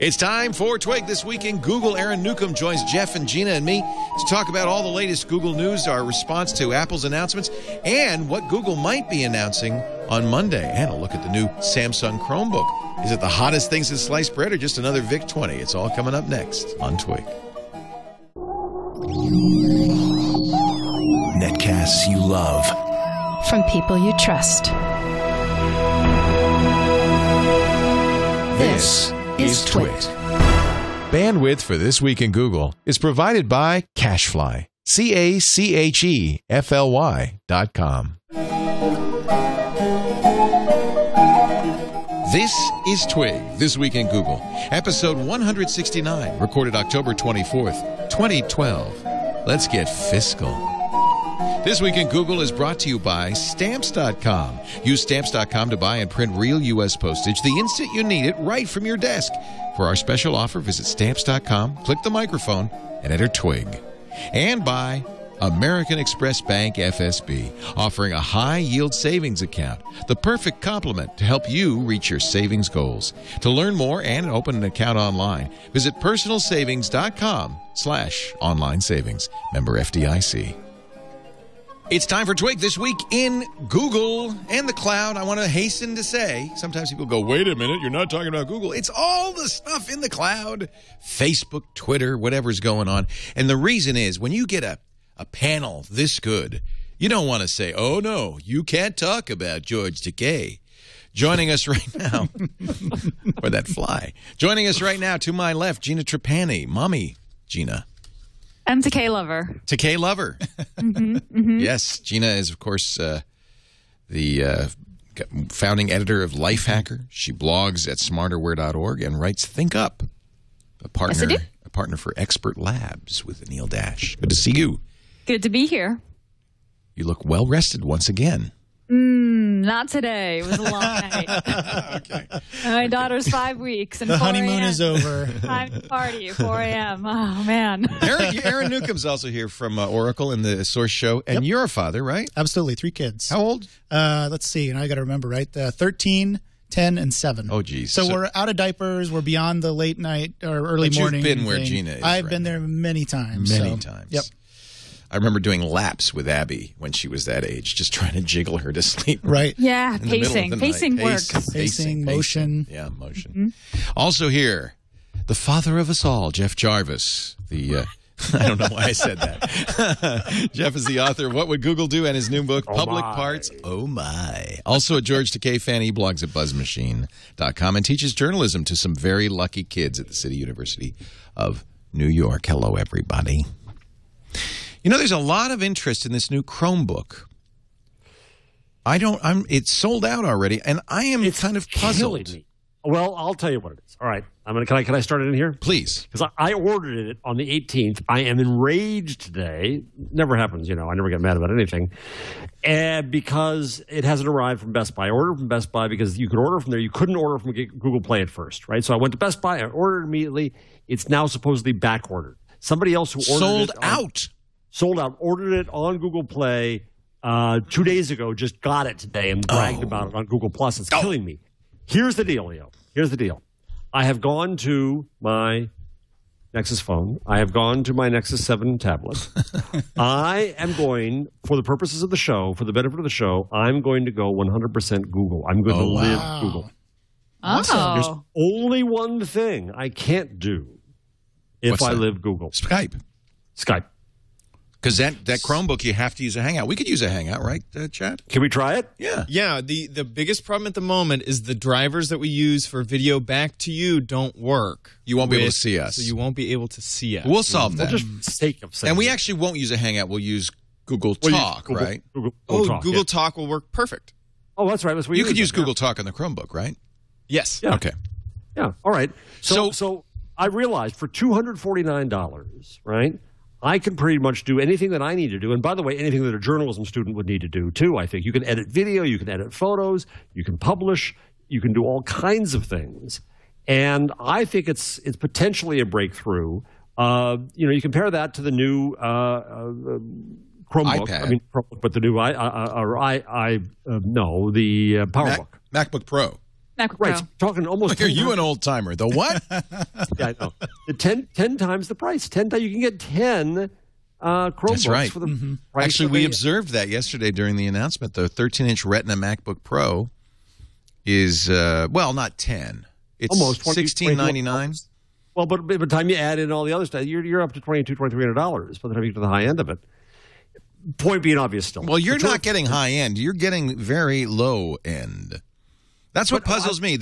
It's time for Twig This Week in Google. Aaron Newcomb joins Jeff and Gina and me to talk about all the latest Google news, our response to Apple's announcements, and what Google might be announcing on Monday. And a look at the new Samsung Chromebook. Is it the hottest thing since sliced bread or just another VIC-20? It's all coming up next on Twig. Netcasts you love. From people you trust. This is TWiT. Bandwidth for This Week in Google is provided by Cachefly. Cachefly.com. This is Twig, This Week in Google, episode 169, recorded October 24th, 2012. Let's get fiscal. This Week in Google is brought to you by Stamps.com. Use Stamps.com to buy and print real U.S. postage the instant you need it right from your desk. For our special offer, visit Stamps.com, click the microphone, and enter Twig. And by American Express Bank FSB, offering a high-yield savings account, the perfect complement to help you reach your savings goals. To learn more and open an account online, visit personalsavings.com/online savings. Member FDIC. It's time for Twig This Week in Google and the cloud. I want to hasten to say, sometimes people go, wait a minute, you're not talking about Google. It's all the stuff in the cloud, Facebook, Twitter, whatever's going on. And the reason is, when you get a panel this good, you don't want to say, oh, no, you can't talk about George Takei. Joining us right now, or that fly. Joining us right now, to my left, Gina Trapani. Mommy, Gina. I'm Takei lover. Takei lover. Yes, Gina is, of course, the founding editor of Lifehacker. She blogs at smarterware.org and writes Think Up, a partner for Expert Labs with Neil Dash. Good to see you. Good to be here. You look well rested once again. Not today. It was a long night. Okay. My daughter's 5 weeks. And the honeymoon is over. Time to party at 4 a.m. Oh, man. Aaron Newcomb's also here from Oracle and the Source Show. And you're a father, right? Absolutely. 3 kids. How old? Let's see. I got to remember, right? 13, 10, and 7. Oh, geez. So we're out of diapers. We're beyond the late night or early morning. You've been where Gina is. I've been there many times. Many times. Yep. I remember doing laps with Abby when she was that age, just trying to jiggle her to sleep. Right. Yeah, pacing. Pacing works. Pacing, motion. Yeah, motion. Also here, the father of us all, Jeff Jarvis. I don't know why I said that. Jeff is the author of What Would Google Do and his new book, Public Parts. Oh, my. Also a George Takei fan. He blogs at buzzmachine.com and teaches journalism to some very lucky kids at the City University of New York. Hello, everybody. You know, there's a lot of interest in this new Chromebook. It's sold out already, and I am kind of puzzled. Killing me. Well, I'll tell you what it is. All right. Can I start it in here? Please. Because I ordered it on the 18th. I am enraged today. Never happens, I never get mad about anything. And because it hasn't arrived from Best Buy. I ordered from Best Buy because you could order from there. You couldn't order from Google Play at first, right? So I went to Best Buy. I ordered immediately. It's now supposedly back ordered. Somebody else who ordered Sold out. Ordered it on Google Play 2 days ago. Just got it today and bragged about it on Google Plus. It's killing me. Here's the deal, Leo. Here's the deal. I have gone to my Nexus phone. I have gone to my Nexus 7 tablet. I am going, for the purposes of the show, for the benefit of the show, I'm going to go 100% Google. I'm going to live Google. Oh. There's only one thing I can't do if I live Google. Skype. Because that Chromebook, you have to use a Hangout. We could use a Hangout, right, Chad? Can we try it? Yeah. Yeah, the biggest problem at the moment is the drivers that we use for video back to you don't work. You won't be able to see us. So you won't be able to see us. We'll solve that. We'll just sake of saying and we actually won't use a Hangout. We'll use Google Talk, right? Google Talk will work perfect. Oh, that's right. That's what you could use Google Talk on the Chromebook, right? Yes. Yeah. Okay. Yeah. All right. So I realized for $249, right, I can pretty much do anything that I need to do. And by the way, anything that a journalism student would need to do, too, I think. You can edit video. You can edit photos. You can publish. You can do all kinds of things. And I think it's potentially a breakthrough. You compare that to the new Chromebook. iPad. I mean, Chromebook, but the new the PowerBook. MacBook Pro. MacBook Right, Pro. talking almost. Are you an old timer? The what? Yeah, I know. The 10 times the price. 10 times you can get 10 Chromebooks That's right. for the price. Actually, of we a- observed that yesterday during the announcement. The 13-inch Retina MacBook Pro is not 10. It's Almost $16.99. Well, but by the time you add in all the other stuff, you're up to $2,200-$2,300 by the time you get to the high end of it. Point being obvious still. Well, you're not getting high end. You're getting very low end. That's what puzzles me.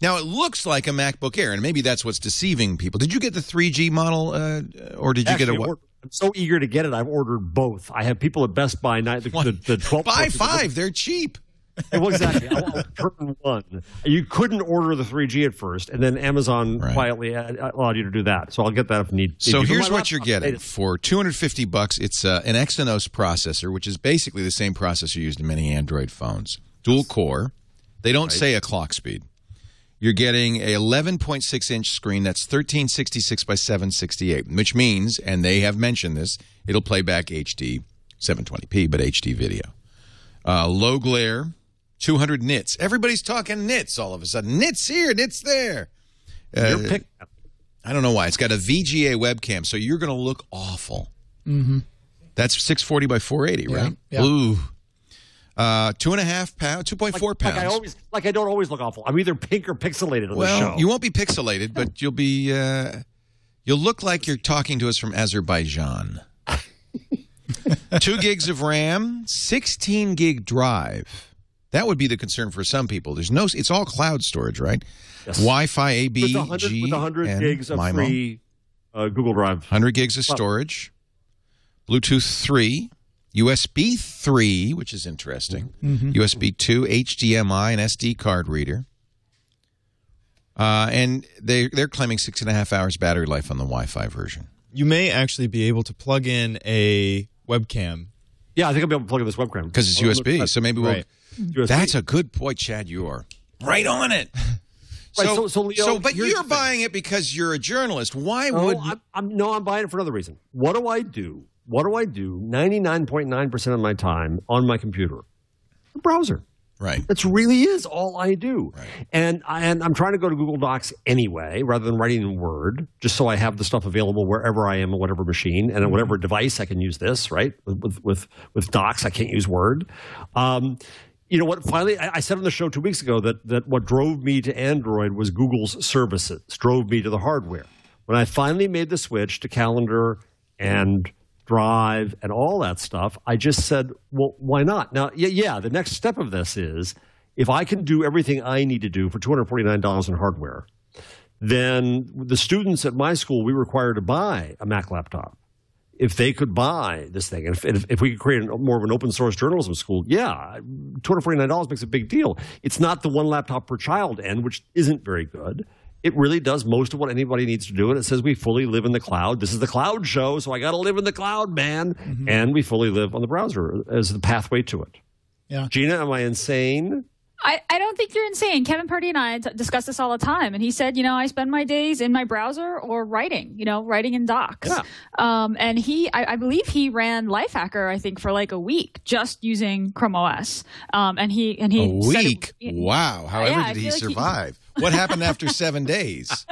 Now, it looks like a MacBook Air, and maybe that's what's deceiving people. Did you get the 3G model, or did you get a what? I'm so eager to get it. I've ordered both. I have people at Best Buy the 12. Buy 5. They're cheap. Well, exactly. I'll turn 1. You couldn't order the 3G at first, and then Amazon quietly allowed you to do that. So I'll get that if need. So here's what you're getting for $250. It's an Exynos processor, which is basically the same processor used in many Android phones. Dual core. They don't say a clock speed. You're getting a 11.6-inch screen that's 1366 by 768, which means, and they have mentioned this, it'll play back HD 720p, but HD video. Low glare, 200 nits. Everybody's talking nits all of a sudden. Nits here, nits there. Your pick. I don't know why. It's got a VGA webcam, so you're going to look awful. Mm-hmm. That's 640 by 480, right? Yeah. Ooh. 2.5 pounds, 2.4 pounds. I don't always look awful. I'm either pink or pixelated on the show. You won't be pixelated, but you'll be. You'll look like you're talking to us from Azerbaijan. 2 gigs of RAM, 16 gig drive. That would be the concern for some people. It's all cloud storage, right? Yes. Wi-Fi, A, B, G, with 100 and gigs of MIMO. free Google Drive. 100 gigs of storage. Bluetooth 3. USB 3, which is interesting. USB 2, HDMI, and SD card reader. And they're claiming 6.5 hours battery life on the Wi-Fi version. You may actually be able to plug in a webcam. Yeah, I think I'll be able to plug in this webcam. Because it's USB, so maybe we'll... Right. USB. That's a good point, Chad. You are right on it. Right, so Leo, but here's you're the thing. buying it because you're a journalist. Why would... I'm buying it for another reason. What do I do? 99.9% of my time on my computer? A browser. Right. That really is all I do. Right. And I'm trying to go to Google Docs anyway, rather than writing in Word, just so I have the stuff available wherever I am on whatever machine and on whatever device I can use this, right? With Docs, I can't use Word. You know what? Finally, I said on the show 2 weeks ago that what drove me to Android was Google's services, drove me to the hardware. When I finally made the switch to Calendar and Drive and all that stuff, I just said, well, why not? Now, the next step of this is if I can do everything I need to do for $249 in hardware, then the students at my school, we require to buy a Mac laptop. If they could buy this thing, and if we could create more of an open source journalism school, $249 makes a big deal. It's not the one laptop per child end, which isn't very good. It really does most of what anybody needs to do, and it says we fully live in the cloud. This is the cloud show, so I got to live in the cloud, man. Mm-hmm. And we fully live on the browser as the pathway to it. Yeah, Gina, am I insane? I don't think you're insane. Kevin Purdy and I discuss this all the time. And he said, I spend my days in my browser or writing in docs. Yeah. And I believe he ran Lifehacker, I think, for like a week just using Chrome OS. And he a week? Wow. However did he survive? What happened after 7 days?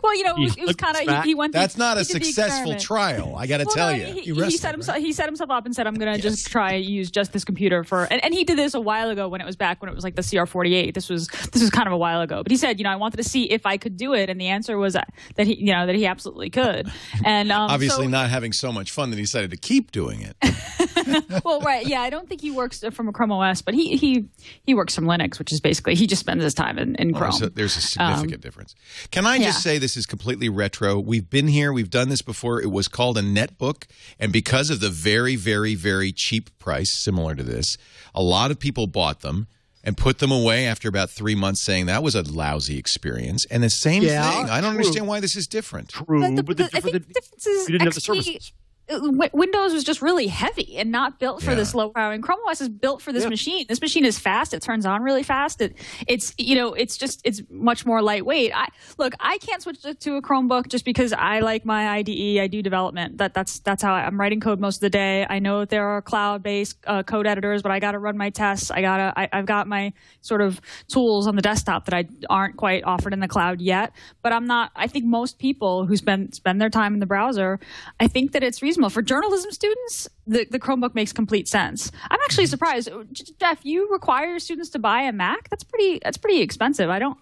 Well, it was kind of he went. That's not a successful trial. I got to tell you. He set himself up and said, "I'm going to just try use just this computer for." And he did this a while ago when it was like the CR48. This was kind of a while ago. But he said, I wanted to see if I could do it, and the answer was that he absolutely could. And obviously not having so much fun that he decided to keep doing it. Well, right, yeah, I don't think he works from a Chrome OS, but he works from Linux, which is basically he just spends his time in Chrome. So there's a significant difference. Can I just say this is completely retro? We've been here. We've done this before. It was called a netbook, and because of the very, very, very cheap price, similar to this, a lot of people bought them and put them away after about 3 months saying that was a lousy experience. And the same thing. I don't understand why this is different. True, but the difference is you didn't have the services. Windows was just really heavy and not built for this low power. And Chrome OS is built for this machine. This machine is fast. It turns on really fast. It's much more lightweight. I can't switch to a Chromebook just because I like my IDE. I do development. That's how I'm writing code most of the day. I know that there are cloud-based code editors, but I got to run my tests. I've got my sort of tools on the desktop that aren't quite offered in the cloud yet. But I'm not. I think most people who spend their time in the browser, I think that it's reasonable. For journalism students, the Chromebook makes complete sense. I'm actually surprised, Jeff. You require your students to buy a Mac? That's pretty expensive. I don't.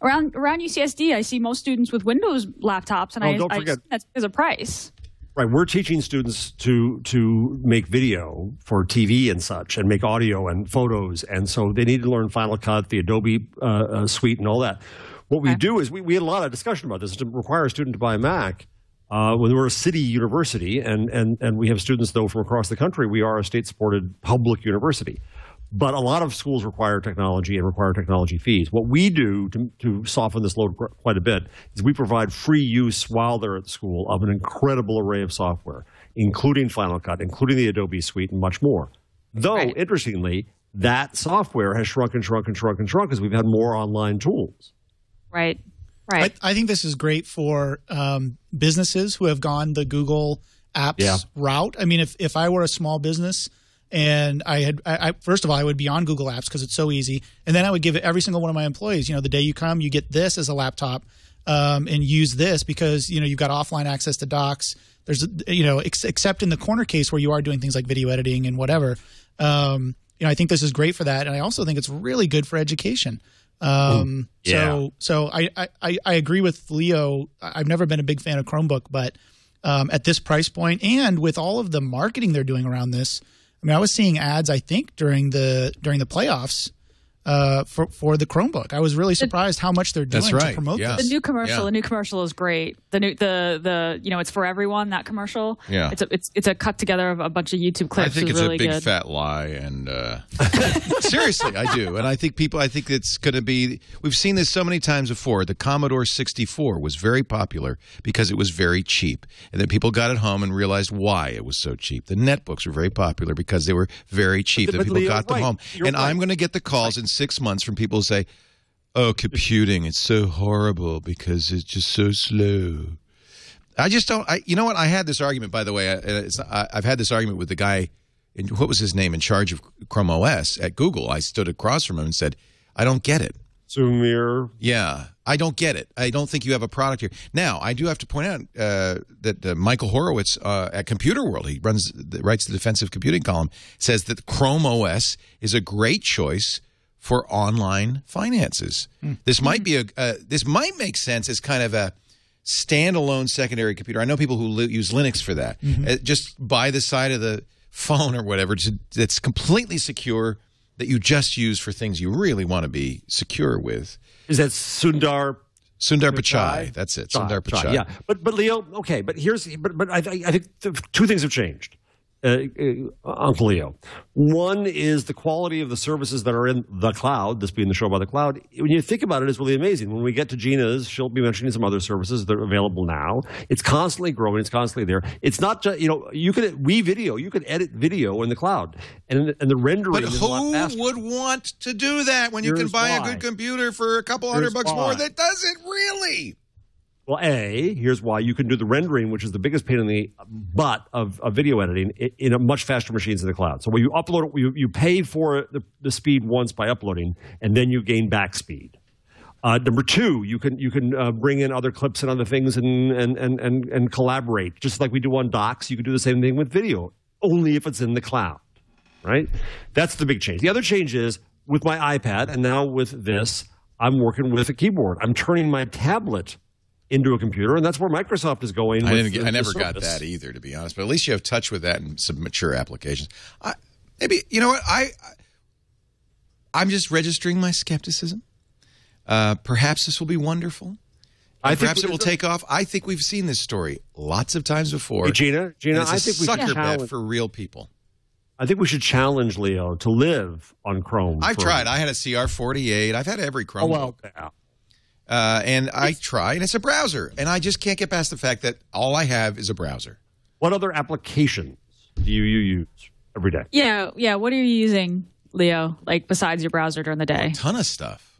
Around UCSD, I see most students with Windows laptops, and don't forget, that's because of price. Right, we're teaching students to make video for TV and such, and make audio and photos, and so they need to learn Final Cut, the Adobe suite, and all that. What we do is we had a lot of discussion about this to require a student to buy a Mac. When we're a city university, and we have students, though, from across the country, we are a state-supported public university. But a lot of schools require technology and require technology fees. What we do to soften this load quite a bit is we provide free use while they're at the school of an incredible array of software, including Final Cut, including the Adobe suite, and much more. Though, interestingly, that software has shrunk and shrunk and shrunk and shrunk as we've had more online tools. Right. I think this is great for businesses who have gone the Google Apps route. I mean, if I were a small business and I first of all, I would be on Google Apps because it's so easy. And then I would give it every single one of my employees, the day you come, you get this as a laptop and use this because, you've got offline access to docs. There's, except in the corner case where you are doing things like video editing and whatever. I think this is great for that. And I also think it's really good for education. So I agree with Leo. I've never been a big fan of Chromebook, but at this price point and with all of the marketing they're doing around this, I mean, I was seeing ads, I think, during the playoffs for the Chromebook. I was really surprised how much they're doing to promote this. The new commercial is great. The it's for everyone, that commercial. Yeah. It's a cut together of a bunch of YouTube clips. I think it's really a big good. fat lie, and seriously, I do. And I think it's going to be. We've seen this so many times before. The Commodore 64 was very popular because it was very cheap, and then people got it home and realized why it was so cheap. The netbooks were very popular because they were very cheap. Then people got them home, and I'm going to get the calls in 6 months from people who say, "Oh, computing, it's so horrible because it's just so slow." I just don't. You know what? I had this argument, by the way. I've had this argument with the guy, what was his name, in charge of Chrome OS at Google. I stood across from him and said, "I don't get it." Sumir. Yeah, I don't get it. I don't think you have a product here. Now, I do have to point out that Michael Horowitz at Computer World, he writes the defensive computing column, says that Chrome OS is a great choice for online finances. This might be this might make sense as kind of a standalone secondary computer. I know people who use Linux for that. Just by the side of the phone or whatever, that's completely secure, that you just use for things you really want to be secure with. Is that Sundar Pichai? That's it. Sundar Pichai. Yeah, but Leo. Okay, but I think two things have changed. Uncle Leo. One is the quality of the services that are in the cloud, this being the show about the cloud. When you think about it, it's really amazing. When we get to Gina's, she'll be mentioning some other services that are available now. It's constantly growing. It's constantly there. It's not just, you can edit video in the cloud. And the rendering is a lot faster. But who would want to do that when you can buy a good computer for a couple $100 more that doesn't really? Well, here's why. You can do the rendering, which is the biggest pain in the butt of video editing, in a much faster machines in the cloud. So when you upload it, you pay for the speed once by uploading, and then you gain back speed. Number two, you can bring in other clips and other things and collaborate. Just like we do on docs, you can do the same thing with video, only if it's in the cloud, right? That's the big change. The other change is with my iPad, and now with this, I'm working with a keyboard. I'm turning my tablet into a computer, and that's where Microsoft is going. I never got that either, to be honest. But at least you have touch with that in some mature applications. Maybe, you know what? I'm just registering my skepticism. Perhaps this will be wonderful. Perhaps it will take off. I think we've seen this story lots of times before. Hey, Gina, I think we should bet for real people. I think we should challenge Leo to live on Chrome. I've tried. I had a CR48. I've had every Chromebook. Oh, well, yeah. And I try, and it's a browser. And I just can't get past the fact that all I have is a browser. What other applications do you use every day? Yeah. What are you using, Leo? Like besides your browser during the day? A ton of stuff.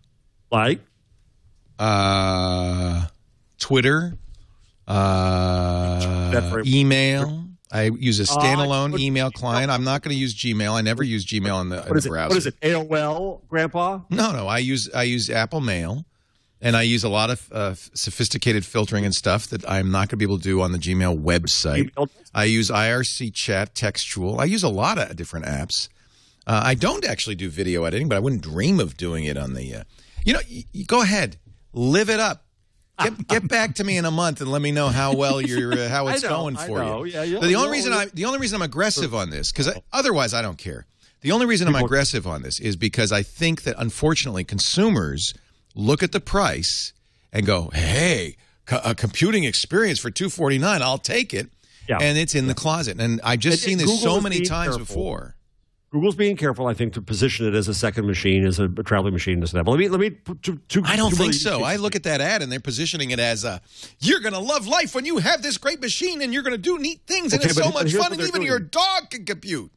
Like? Twitter, email. I use a standalone email client. I'm not going to use Gmail. I never use Gmail in the browser. What is it? AOL, Grandpa? No. I use Apple Mail, and I use a lot of sophisticated filtering and stuff that I'm not going to be able to do on the Gmail website. I use IRC Chat, Textual. I use a lot of different apps. I don't actually do video editing, but I wouldn't dream of doing it on the. You go ahead, live it up. Get back to me in a month and let me know how well how it's going for you. Yeah, the only reason I'm aggressive on this, because otherwise I don't care. The only reason I'm aggressive on this is because I think that unfortunately consumers look at the price and go, "Hey, a computing experience for $249, I'll take it," and it's in the closet. And I've just seen this so many times before. Google's being careful, I think, to position it as a second machine, as a traveling machine, this and that. But let me. I don't think so. I look at that ad and they're positioning it as you're going to love life when you have this great machine and you're going to do neat things and it's so much fun and even your dog can compute.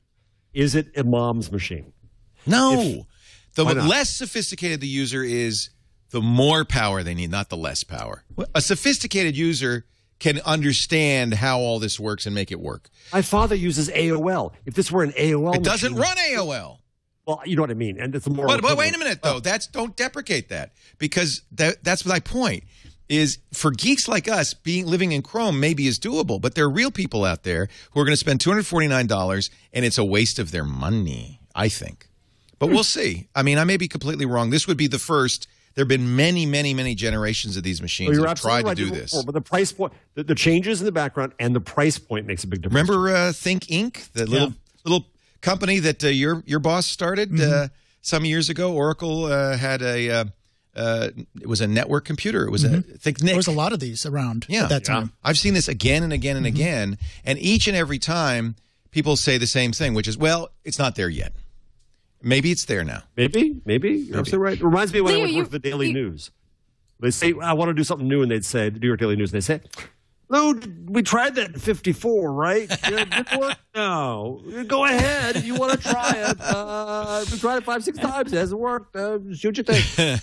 Is it a mom's machine? No. The less sophisticated the user is, the more power they need, not the less power. A sophisticated user can understand how all this works and make it work. My father uses AOL. If this were an AOL it doesn't run AOL. Well, you know what I mean. And it's more. But wait a minute, though. Don't deprecate that, because that's my point. Is for geeks like us, living in Chrome maybe is doable, but there are real people out there who are going to spend $249, and it's a waste of their money, I think. But we'll see. I mean, I may be completely wrong. This would be the first. There have been many, many, many generations of these machines that have tried to do this. But the price point, the changes in the background and the price point makes a big difference. Remember Think Inc., the little company that your boss started some years ago? Oracle had it was a network computer. It was a Think Nick. There was a lot of these around at that time. I've seen this again and again and again, and each and every time people say the same thing, which is, well, it's not there yet. Maybe it's there now. Maybe. You're absolutely right. It reminds me when I went to work for the Daily News. They say, I want to do something new, and they'd say, the New York Daily News, and they'd say, Lou, we tried that in 54, right? It didn't work? No. Go ahead if you want to try it. We tried it 5-6 times. It hasn't worked. Shoot your thing.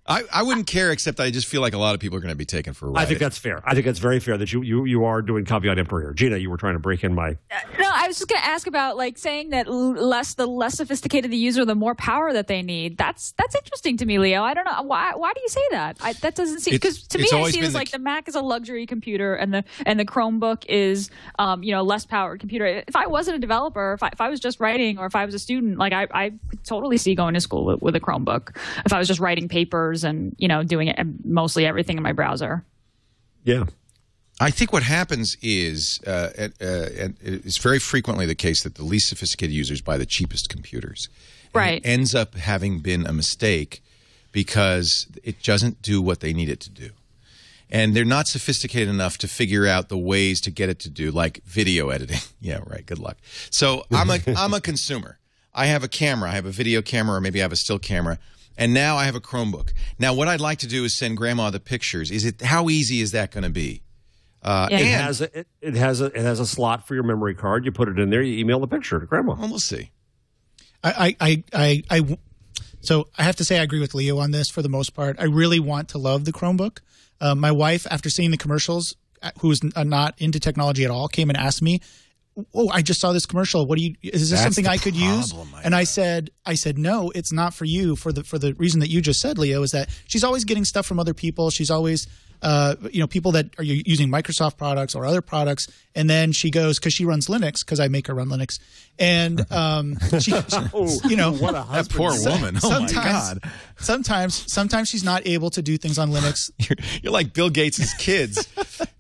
I wouldn't care, except I just feel like a lot of people are going to be taken for a ride. I think that's fair. I think that's very fair that you are doing caveat emptor here. Gina, you were trying to break in my... No, I was just going to ask about saying that the less sophisticated the user, the more power that they need. That's interesting to me, Leo. I don't know. Why do you say that? That doesn't seem... Because to me, I see it as the Mac is a luxury computer and the Chromebook is less powered computer. If I wasn't a developer, if I was just writing, or if I was a student, I could totally see going to school with a Chromebook. If I was just writing papers and doing it mostly everything in my browser. Yeah, I think what happens is, and it's very frequently the case, that the least sophisticated users buy the cheapest computers. Right. It ends up having been a mistake because it doesn't do what they need it to do. And they're not sophisticated enough to figure out the ways to get it to do, like video editing. Yeah, right. Good luck. So I'm a consumer. I have a camera. I have a video camera, or maybe I have a still camera. And now I have a Chromebook. Now, what I'd like to do is send Grandma the pictures. How easy is that going to be? It has a slot for your memory card. You put it in there. You email the picture to Grandma. Well, we'll see. So I have to say I agree with Leo on this for the most part. I really want to love the Chromebook. My wife, after seeing the commercials, who's not into technology at all, came and asked me, "Oh, I just saw this commercial. Is this something I could use?" And I said, "No, it's not for you." For the reason that you just said, Leo, is that she's always getting stuff from other people. She's always, people that are using Microsoft products or other products. And then she goes, because she runs Linux, because I make her run Linux. And what a husband. That poor woman. Oh my God. Sometimes she's not able to do things on Linux. You're like Bill Gates' kids.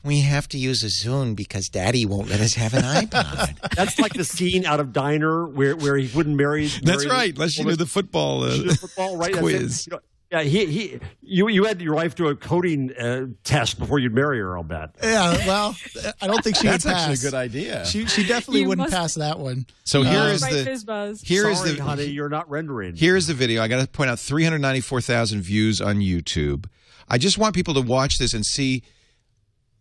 We have to use a Zune because Daddy won't let us have an iPod. That's like the scene out of Diner where he wouldn't marry. That's right. Unless you knew the football, right? quiz. Yeah, you had your wife do a coding test before you'd marry her, I'll bet. Yeah, well, I don't think she would pass. That's actually a good idea. She definitely wouldn't pass that one. So honey, you're not rendering. Here's the video. I got to point out 394,000 views on YouTube. I just want people to watch this and see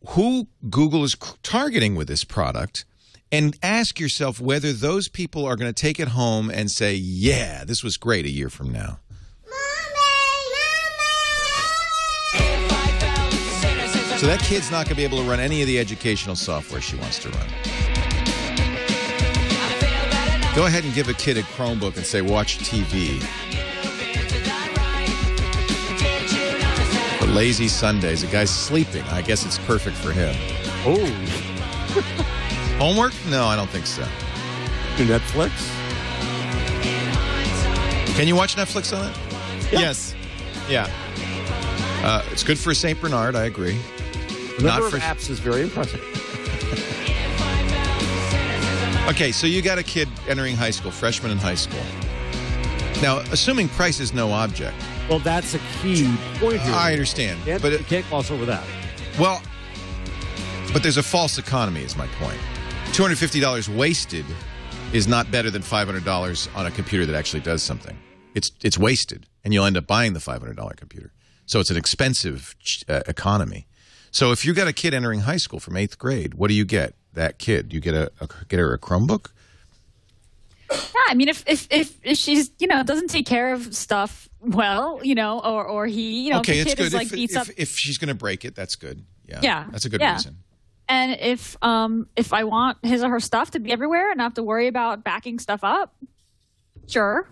who Google is targeting with this product and ask yourself whether those people are going to take it home and say, yeah, this was great a year from now. So that kid's not going to be able to run any of the educational software she wants to run. Go ahead and give a kid a Chromebook and say, watch TV. For lazy Sundays, a guy's sleeping. I guess it's perfect for him. Oh. Homework? No, I don't think so. Netflix? Can you watch Netflix on it? Yeah. Yes. Yeah. It's good for a St. Bernard, I agree. The number of apps is very impressive. Okay, so you got a kid entering high school, freshman in high school. Now, assuming price is no object. Well, that's a key point here. I understand. But you can't gloss over that. Well, but there's a false economy is my point. $250 wasted is not better than $500 on a computer that actually does something. It's wasted, and you'll end up buying the $500 computer. So it's an expensive economy. So if you got a kid entering high school from 8th grade, what do you get? That kid, you get get her a Chromebook? Yeah, I mean, if she's doesn't take care of stuff well, or he, okay, if the kid it's good. is beats up. If she's going to break it, that's good. Yeah, that's a good reason. And if I want his or her stuff to be everywhere and not have to worry about backing stuff up, sure,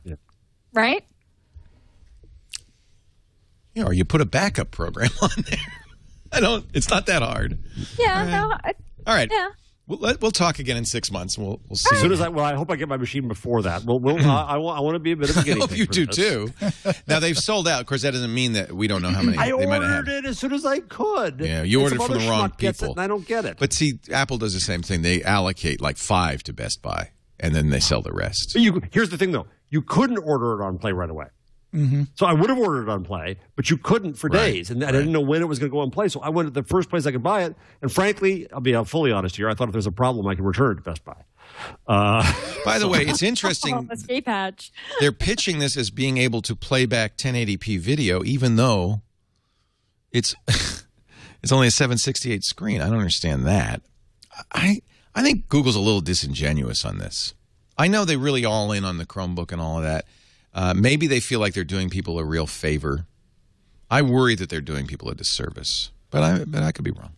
right? Yeah, or you put a backup program on there. It's not that hard. Yeah, all right. Yeah. We'll talk again in 6 months, and we'll see. As soon as I hope I get my machine before that. I want to be a bit of a guinea pig. I hope you do too. Now they've sold out. Of course, that doesn't mean that we don't know how many. I they might have. ordered it as soon as I could. Yeah, you ordered from the wrong gets it, people. and I don't get it. But see, Apple does the same thing. They allocate like 5 to Best Buy, and then they sell the rest. Here's the thing, though. You couldn't order it on Play right away. Mm-hmm. So I would have ordered it on Play, but you couldn't for days, and I didn't know when it was going to go on Play. So I went to the first place I could buy it, and frankly, I'll be fully honest here. I thought if there's a problem, I could return it to Best Buy. By the way, it's interesting. Escape hatch. They're pitching this as being able to play back 1080p video, even though it's only a 768 screen. I don't understand that. I think Google's a little disingenuous on this. I know they really all in on the Chromebook and all of that. Maybe they feel like they're doing people a real favor. I worry that they're doing people a disservice, but I could be wrong.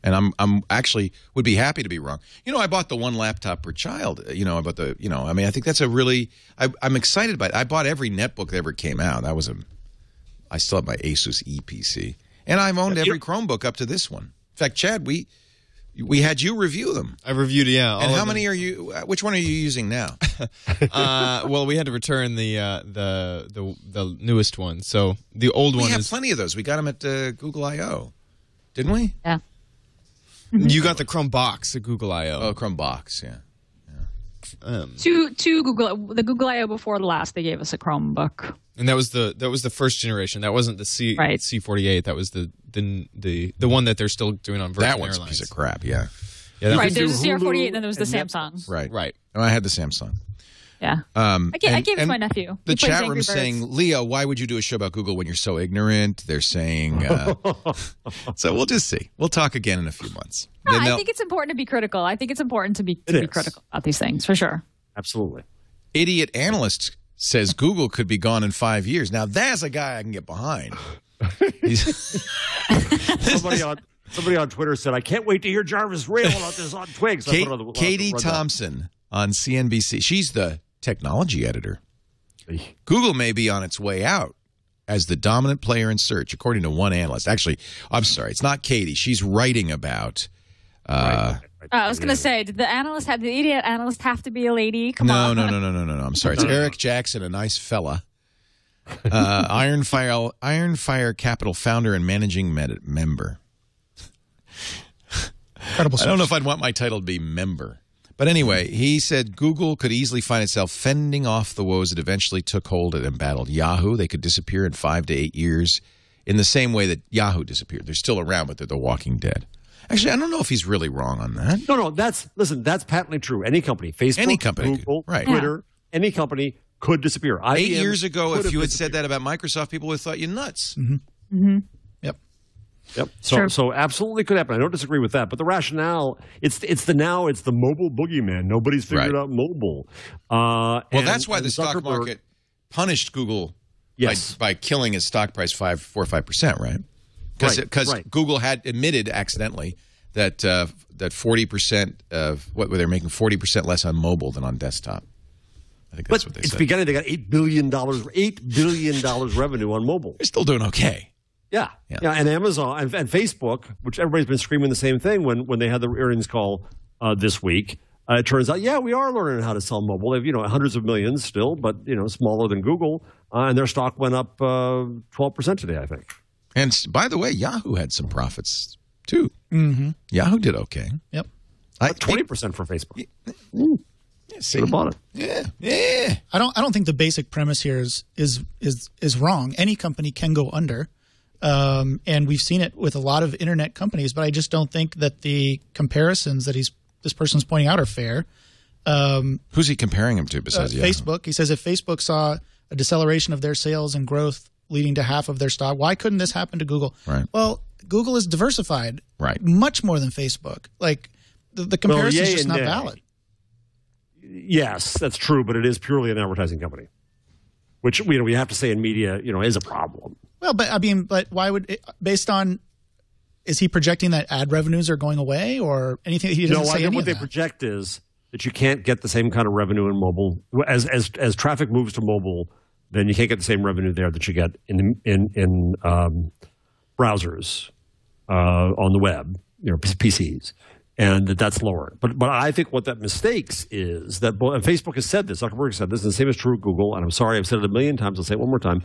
And I'm actually would be happy to be wrong. I bought the one laptop per child. I think that's a really. I'm excited by it. I bought every netbook that ever came out. I still have my Asus ePC, and I've owned every Chromebook up to this one. In fact, Chad, we had you review them. I reviewed, yeah. And how many are you? Which one are you using now? Well, we had to return the newest one. So the old one. We have plenty of those. We got them at Google I/O, didn't we? Yeah. You got the Chromebox at Google I/O. Oh, Chromebox, yeah. Two the Google I/O before the last. They gave us a Chromebook. And that was the first generation. That wasn't the C48. That was the one that they're still doing on Virgin That one's Airlines. a piece of crap. Yeah. Right. There's the CR48, and then there was the Samsung. Right. And I had the Samsung. Yeah. I gave it to my nephew. The chat room saying, Leo, why would you do a show about Google when you're so ignorant? They're saying, so we'll just see. We'll talk again in a few months. I think it's important to be critical. I think it's important to be critical about these things, for sure. Absolutely. Idiot analyst says Google could be gone in 5 years. Now, that's a guy I can get behind. Somebody on Twitter said, I can't wait to hear Jarvis rail about this on Twig. So Katie Thompson on CNBC. She's the technology editor. Google may be on its way out as the dominant player in search, according to one analyst. Actually, I'm sorry, it's not Katie. She's writing about. I was going to say, did the idiot analyst have to be a lady? Come on. No. I'm sorry. It's Eric Jackson, a nice fella. Iron Fire Capital founder and managing member. Incredible source. I don't know if I'd want my title to be member. But anyway, he said Google could easily find itself fending off the woes that eventually took hold and embattled Yahoo. They could disappear in 5 to 8 years in the same way that Yahoo disappeared. They're still around, but they're the walking dead. Actually, I don't know if he's really wrong on that. No, that's patently true. Any company, Facebook, any company, Google, Twitter, any company could disappear. IBM 8 years ago, if you had said that about Microsoft, people would have thought you nuts. Mm-hmm. Mm-hmm. Yep. Yep. So absolutely could happen. I don't disagree with that. But the rationale, it's the mobile boogeyman. Nobody's figured out mobile. Well, that's why the stock market punished Google by killing its stock price 4 or 5%, right? Because Google had admitted accidentally that 40% of what they're making 40% less on mobile than on desktop. I think that's what they said. It's beginning. They got $8 billion revenue on mobile. They're still doing okay. Yeah. And Amazon and Facebook, which everybody's been screaming the same thing when they had the earnings call this week. It turns out, we are learning how to sell mobile. They have, hundreds of millions still, but, smaller than Google. And their stock went up 12% today, I think. And by the way, Yahoo had some profits too. Mm-hmm. Yahoo did okay. Yep. 20% for Facebook. See, bought it. Yeah. I don't think the basic premise here is wrong. Any company can go under. And we've seen it with a lot of internet companies, but I just don't think that the comparisons that this person's pointing out are fair. Who's he comparing him to besides Facebook? He says if Facebook saw a deceleration of their sales and growth leading to half of their stock, why couldn't this happen to Google? Right. Well, Google is diversified, right, much more than Facebook. Like the comparison is just not valid. Yes, that's true, but it is purely an advertising company, which we have to say in media, is a problem. Well, but why would it, based on? Is he projecting that ad revenues are going away or anything? He doesn't say any what they project is that you can't get the same kind of revenue in mobile as traffic moves to mobile. Then you can't get the same revenue there that you get in browsers on the web, PCs, and that's lower. But I think what that mistakes is that and Facebook has said this, Zuckerberg has said this, and the same is true of Google. And I'm sorry, I've said it a million times. I'll say it one more time.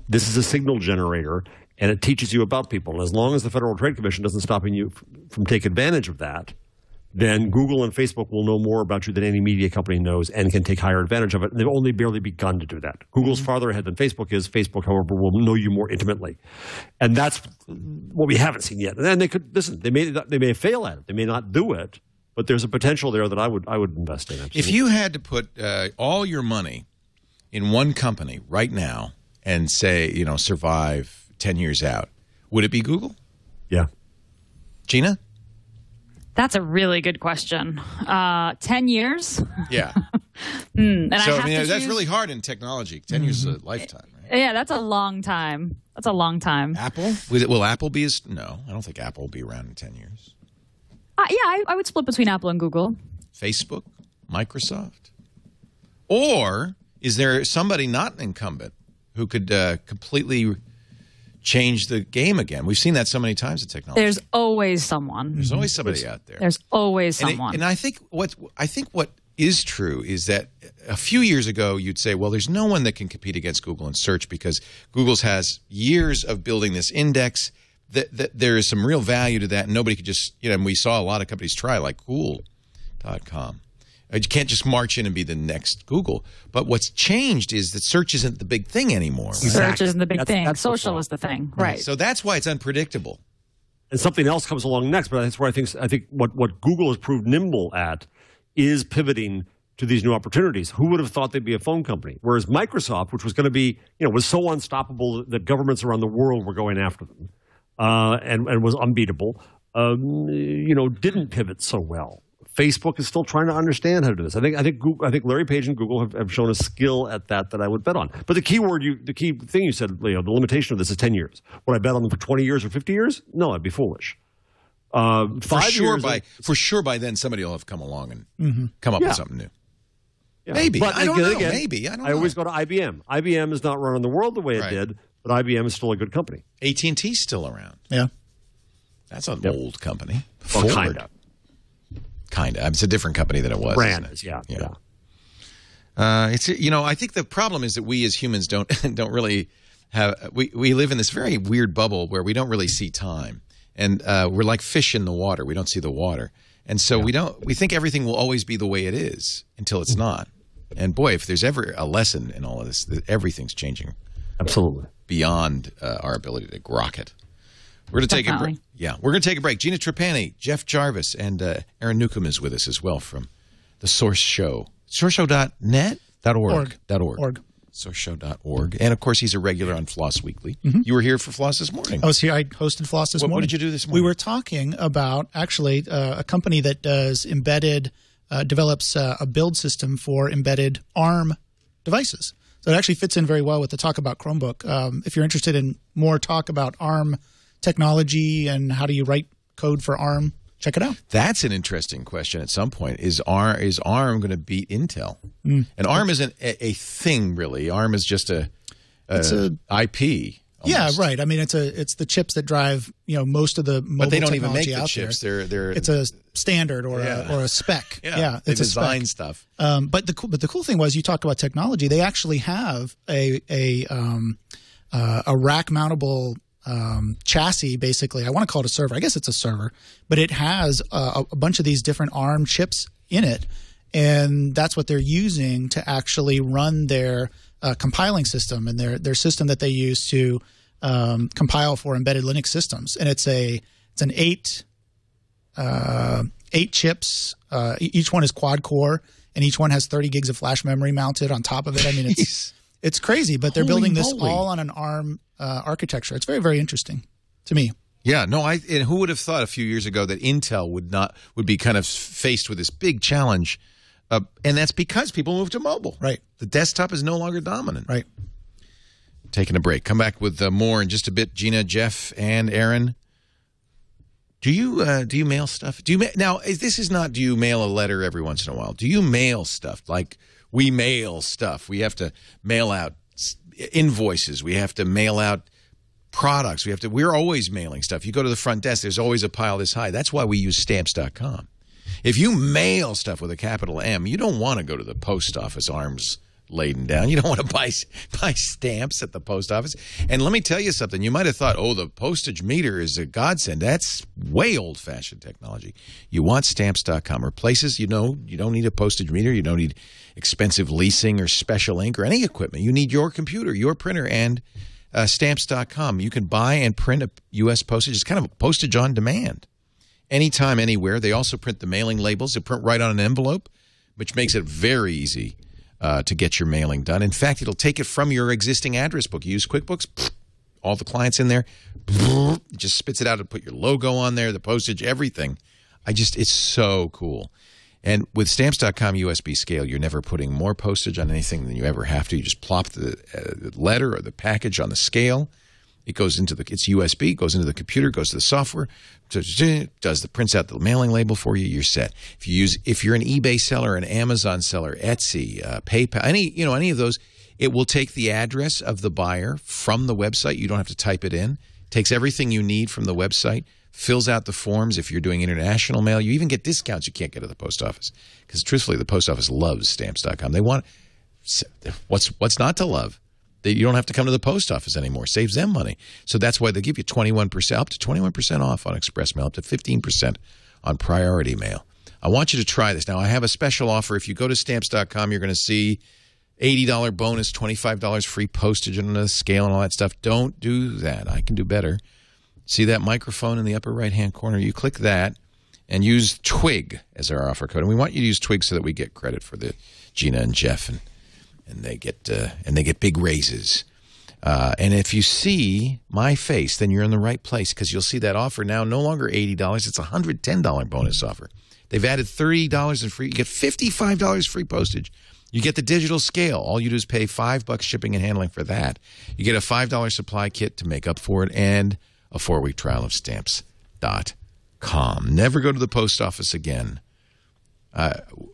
This is a signal generator, and it teaches you about people. And as long as the Federal Trade Commission doesn't stop you from taking advantage of that, then Google and Facebook will know more about you than any media company knows and can take higher advantage of it. And they've only barely begun to do that. Google's farther ahead than Facebook is. Facebook, however, will know you more intimately. And that's what we haven't seen yet. And then they could, listen, they may fail at it. They may not do it. But there's a potential there that I would invest in. Absolutely. If you had to put all your money in one company right now and say, survive 10 years out, would it be Google? Yeah. Gina? That's a really good question. 10 years? Yeah. And that's really hard in technology. 10 years is a lifetime, right? Yeah, that's a long time. That's a long time. Apple? Will Apple be No, I don't think Apple will be around in 10 years. I would split between Apple and Google. Facebook? Microsoft? Or is there somebody not an incumbent who could completely change the game again? We've seen that so many times in technology. There's always someone. There's always somebody out there. There's always someone. And I think what is true is that a few years ago you'd say, well, there's no one that can compete against Google in search because Google's has years of building this index. That there is some real value to that, and nobody could just, and we saw a lot of companies try, like Cool.com. You can't just march in and be the next Google. But what's changed is that search isn't the big thing anymore. Right? Search isn't the big thing. Social is the thing. Right. So that's why it's unpredictable. And something else comes along next, but that's where I think what Google has proved nimble at is pivoting to these new opportunities. Who would have thought they'd be a phone company? Whereas Microsoft, which was going to be, was so unstoppable that governments around the world were going after them, and was unbeatable, didn't pivot so well. Facebook is still trying to understand how to do this. I think Larry Page and Google have shown a skill at that I would bet on. But the key thing you said, Leo, the limitation of this is 10 years. Would I bet on them for 20 years or 50 years? No, I'd be foolish. 5 years. For sure, by then somebody will have come along and come up with something new. Yeah. Maybe. But I don't know. Again, maybe. I don't know. I always go to IBM. IBM is not running the world the way it did, but IBM is still a good company. AT&T's still around. Yeah. That's an old company. Well, kind of. Kind of. It's a different company than it was. Brand is, yeah. It's I think the problem is that we as humans don't really have. We live in this very weird bubble where we don't really see time, and we're like fish in the water. We don't see the water, and so we think everything will always be the way it is until it's not. And boy, if there's ever a lesson in all of this, everything's changing. Absolutely. Beyond our ability to grok it. We're going to take a break. Yeah, we're going to take a break. Gina Trapani, Jeff Jarvis, and Aaron Newcomb is with us as well from The Source Show. SourceShow.net? .org. sourceshow.org. And, of course, he's a regular on Floss Weekly. You were here for Floss this morning. I was here. I hosted Floss this morning. What did you do this morning? We were talking about, actually, a company that does develops a build system for embedded ARM devices. So it actually fits in very well with the talk about Chromebook. If you're interested in more talk about ARM technology and how do you write code for ARM, check it out. That's an interesting question at some point. Is ARM going to beat Intel? And ARM isn't a thing, really. ARM is just it's a IP. Almost. Yeah, right. I mean, it's the chips that drive most of the mobile technology out there. But they don't even make the chips. It's a standard or a spec. Yeah, it's a design stuff. But the cool thing was, you talk about technology. They actually have a rack mountable chassis, basically. I want to call it a server. I guess it's a server, but it has a bunch of these different ARM chips in it, and that's what they're using to actually run their compiling system and their system that they use to compile for embedded Linux systems. And it's an eight chips. Each one is quad core, and each one has 30 gigs of flash memory mounted on top of it. I mean, it's crazy, but they're building this all on an ARM architecture. It's very, very interesting to me. Yeah, no, and who would have thought a few years ago that Intel would be kind of faced with this big challenge, and that's because people moved to mobile. Right. The desktop is no longer dominant. Right. Taking a break. Come back with more in just a bit. Gina, Jeff, and Aaron. Do you mail stuff? Now, this is not, do you mail a letter every once in a while? Do you mail stuff? Like, we mail stuff. We have to mail out invoices. We have to mail out products. We're always mailing stuff. You go to the front desk, there's always a pile this high. That's why we use Stamps.com. If you mail stuff with a capital M, you don't want to go to the post office, arms laden down. You don't want to buy stamps at the post office. And let me tell you something. You might have thought, the postage meter is a godsend. That's way old-fashioned technology. You want Stamps.com or places, you don't need a postage meter. You don't need expensive leasing or special ink or any equipment. You need your computer, your printer, and Stamps.com. You can buy and print a U.S. postage. It's kind of a postage on demand. Anytime, anywhere. They also print the mailing labels. They print right on an envelope, which makes it very easy to get your mailing done. In fact, it'll take it from your existing address book. You use QuickBooks, all the clients in there, it just spits it out and put your logo on there, the postage, everything. It's so cool. And with Stamps.com USB scale, you're never putting more postage on anything than you ever have to. You just plop the letter or the package on the scale. It goes into it's USB, goes into the computer, goes to the software, prints out the mailing label for you. You're set. If you're an eBay seller, an Amazon seller, Etsy, PayPal, any of those, it will take the address of the buyer from the website. You don't have to type it in. Takes everything you need from the website, fills out the forms. If you're doing international mail, you even get discounts you can't get at the post office, because truthfully, the post office loves Stamps.com. They want what's not to love. You don't have to come to the post office anymore. Saves them money. So that's why they give you 21%, up to 21% off on express mail, up to 15% on priority mail. I want you to try this. Now, I have a special offer. If you go to Stamps.com, you're going to see $80 bonus, $25 free postage and the scale and all that stuff. Don't do that. I can do better. See that microphone in the upper right-hand corner? You click that and use TWIG as our offer code. And we want you to use TWIG so that we get credit for the Gina and Jeff and they get big raises. And if you see my face, then you're in the right place, because you'll see that offer now no longer $80. It's a $110 bonus offer. They've added $30 in free. You get $55 free postage. You get the digital scale. All you do is pay $5 shipping and handling for that. You get a $5 supply kit to make up for it, and a 4-week trial of Stamps.com. Never go to the post office again.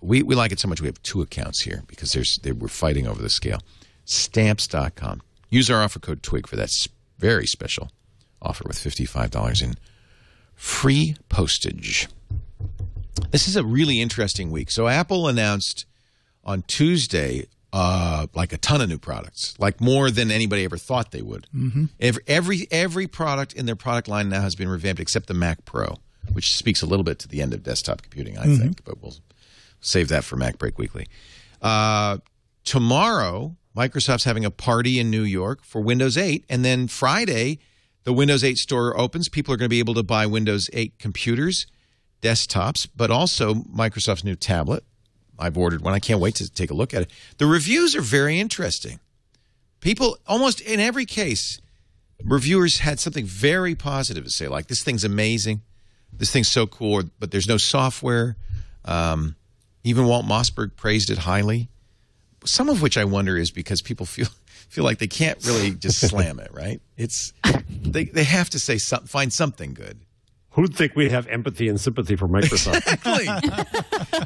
We like it so much we have 2 accounts here, because we're fighting over the scale. Stamps.com. Use our offer code TWIG for that very special offer with $55 in free postage. This is a really interesting week. So Apple announced on Tuesday like a ton of new products, like more than anybody ever thought they would. Mm-hmm. Every product in their product line now has been revamped except the Mac Pro, which speaks a little bit to the end of desktop computing, I think, but we'll save that for Mac Break Weekly. Tomorrow, Microsoft's having a party in New York for Windows 8, and then Friday, the Windows 8 store opens. People are going to be able to buy Windows 8 computers, desktops, but also Microsoft's new tablet. I've ordered one. I can't wait to take a look at it. The reviews are very interesting. People, almost in every case, reviewers had something very positive to say, like, this thing's amazing, this thing's so cool, but there's no software. Even Walt Mossberg praised it highly. Some of which I wonder is because people feel like they can't really just slam it, right? They have to say find something good. Who'd think we have empathy and sympathy for Microsoft? Exactly.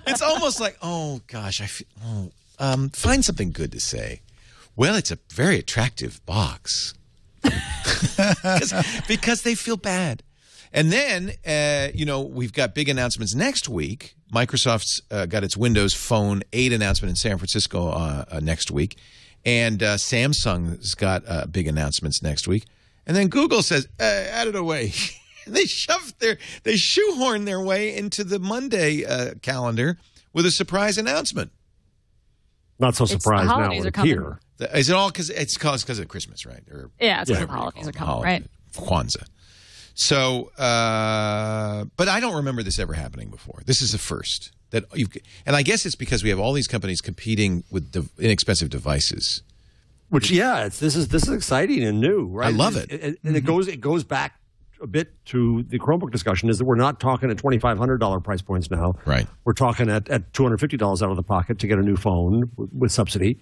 It's almost like, oh gosh, find something good to say. Well, it's a very attractive box. because they feel bad. And then, we've got big announcements next week. Microsoft's got its Windows Phone 8 announcement in San Francisco next week. And Samsung's got big announcements next week. And then Google says, out of the way. They shoehorn their way into the Monday calendar with a surprise announcement. Not so surprised now we're here. Is it all because of Christmas, right? It's because the holidays are coming, right? Kwanzaa. So, but I don't remember this ever happening before. This is the first and I guess it's because we have all these companies competing with inexpensive devices. Which, this is exciting and new, right? I love it. And it goes back a bit to the Chromebook discussion. Is that we're not talking at $2,500 price points now. Right. We're talking at $250 out of the pocket to get a new phone with subsidy,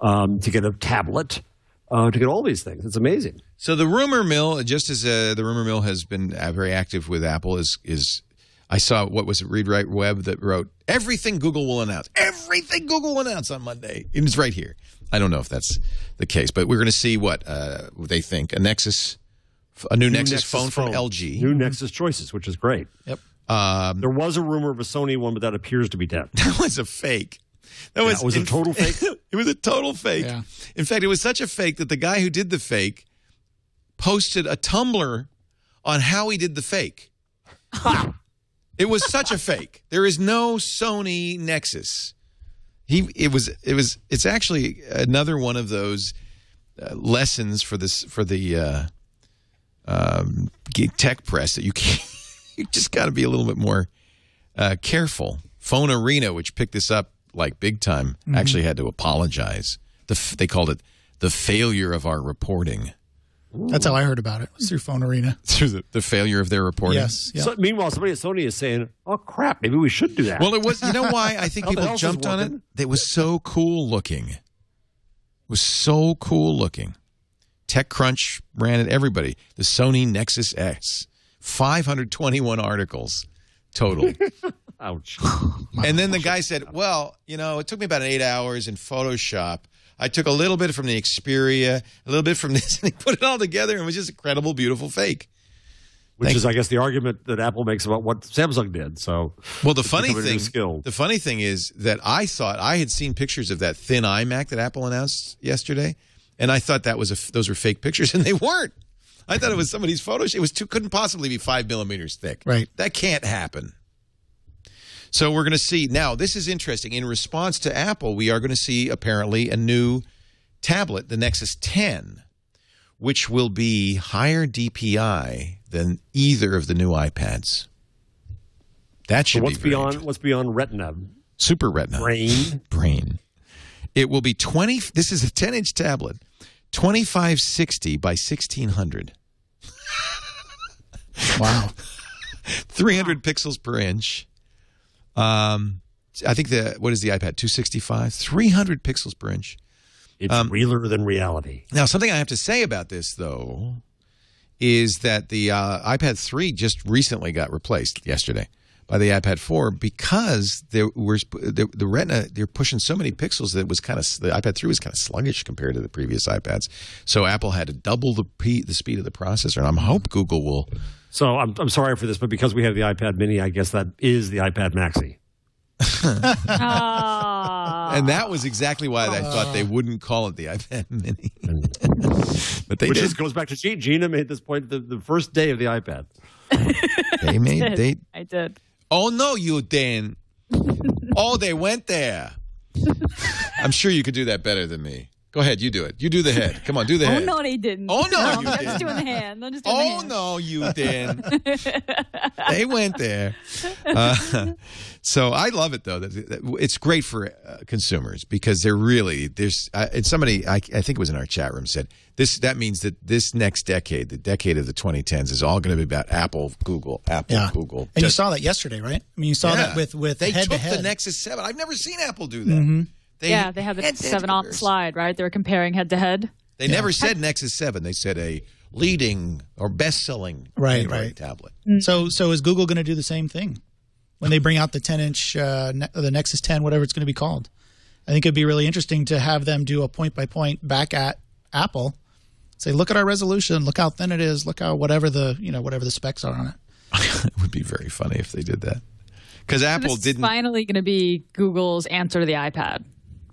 to get a tablet. To get all these things. It's amazing. So the rumor mill, just as the rumor mill has been very active with Apple, is I saw, what was it, Read Write Web that wrote, everything Google will announce. Everything Google will announce on Monday. It's right here. I don't know if that's the case, but we're going to see what they think. A new Nexus phone from LG. New Nexus choices, which is great. Yep. There was a rumor of a Sony one, but that appears to be dead. That was a fake. It was a total fake? It was a total fake. Yeah. In fact, it was such a fake that the guy who did the fake posted a Tumblr on how he did the fake. It was such a fake. There is no Sony Nexus. It's actually another one of those lessons for the tech press that you just got to be a little bit more careful. Phone Arena, which picked this up like big time, actually had to apologize. They called it the failure of our reporting. Ooh. That's how I heard about it. It was through Phone Arena. Through the failure of their reporting? Yes. Yeah. So, meanwhile, somebody at Sony is saying, oh, crap, maybe we should do that. Well, it was, you know why I think people jumped on it? It was so cool looking. It was so cool looking. TechCrunch ran it, everybody. The Sony Nexus X. 521 articles total. Ouch. And then the guy said, well, it took me about 8 hours in Photoshop. I took a little bit from the Xperia, a little bit from this, and he put it all together, and it was just a credible, beautiful fake. Which is, I guess, the argument that Apple makes about what Samsung did. So, well, the funny thing is that I thought I had seen pictures of that thin iMac that Apple announced yesterday, and I thought those were fake pictures, and they weren't. I thought it was somebody's Photoshop. It was couldn't possibly be 5 millimeters thick. Right. That can't happen. So we're going to see. Now, this is interesting. In response to Apple, we are going to see apparently a new tablet, the Nexus 10, which will be higher DPI than either of the new iPads. That should be what's beyond Retina? Super Retina. Brain. It will be 20. This is a 10-inch tablet, 2560 by 1600. Wow. 300 pixels per inch. I think what is the iPad? 265? 300 pixels per inch. It's realer than reality. Now, something I have to say about this, though, is that the iPad 3 just recently got replaced yesterday by the iPad 4 because the Retina, they're pushing so many pixels that the iPad 3 was kind of sluggish compared to the previous iPads. So Apple had to double the speed of the processor, and I hope Google will. So I'm sorry for this, but because we have the iPad Mini, I guess that is the iPad Maxi. And that was exactly why I thought they wouldn't call it the iPad Mini. But they Which did. just goes back to Gina made this point the first day of the iPad. I did. Oh, no, you didn't. Oh, they went there. I'm sure you could do that better than me. Go ahead, you do it. You do the head. Come on, do the head. Oh, no, they didn't. Oh, no, you I'm didn't. just doing the hand. I'm just doing the hand. Oh, no, you didn't. They went there. So I love it, though. It's great for consumers because they're really – and somebody, I think it was in our chat room, said that means that this next decade, the decade of the 2010s, is all going to be about Apple, Google, Google. And you saw that yesterday, right? I mean, you saw that with they head-to-head. They took the Nexus 7. I've never seen Apple do that. Mm-hmm. They had the 7 on the slide, right? They were comparing head-to-head. They never said Nexus 7. They said a leading or best-selling Android tablet. Mm-hmm. So is Google going to do the same thing when they bring out the 10-inch, the Nexus 10, whatever it's going to be called? I think it'd be really interesting to have them do a point-by-point back at Apple. Say, look at our resolution. Look how thin it is. Look how whatever the specs are on it. It would be very funny if they did that. Because Apple didn't. It's finally going to be Google's answer to the iPad.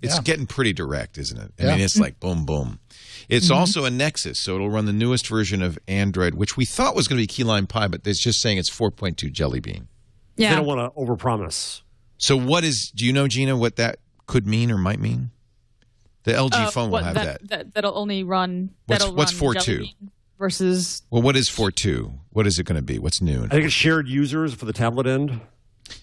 It's getting pretty direct, isn't it? I mean, it's like boom, boom. It's also a Nexus, so it'll run the newest version of Android, which we thought was going to be Key Lime Pie, but it's just saying it's 4.2 Jelly Bean. Yeah. They don't want to overpromise. So do you know, Gina, what that could mean or might mean? The LG phone will have that. That'll only run. What's 4.2 versus? Well, what is 4.2? What is it going to be? What's new? I think it's shared users for the tablet end.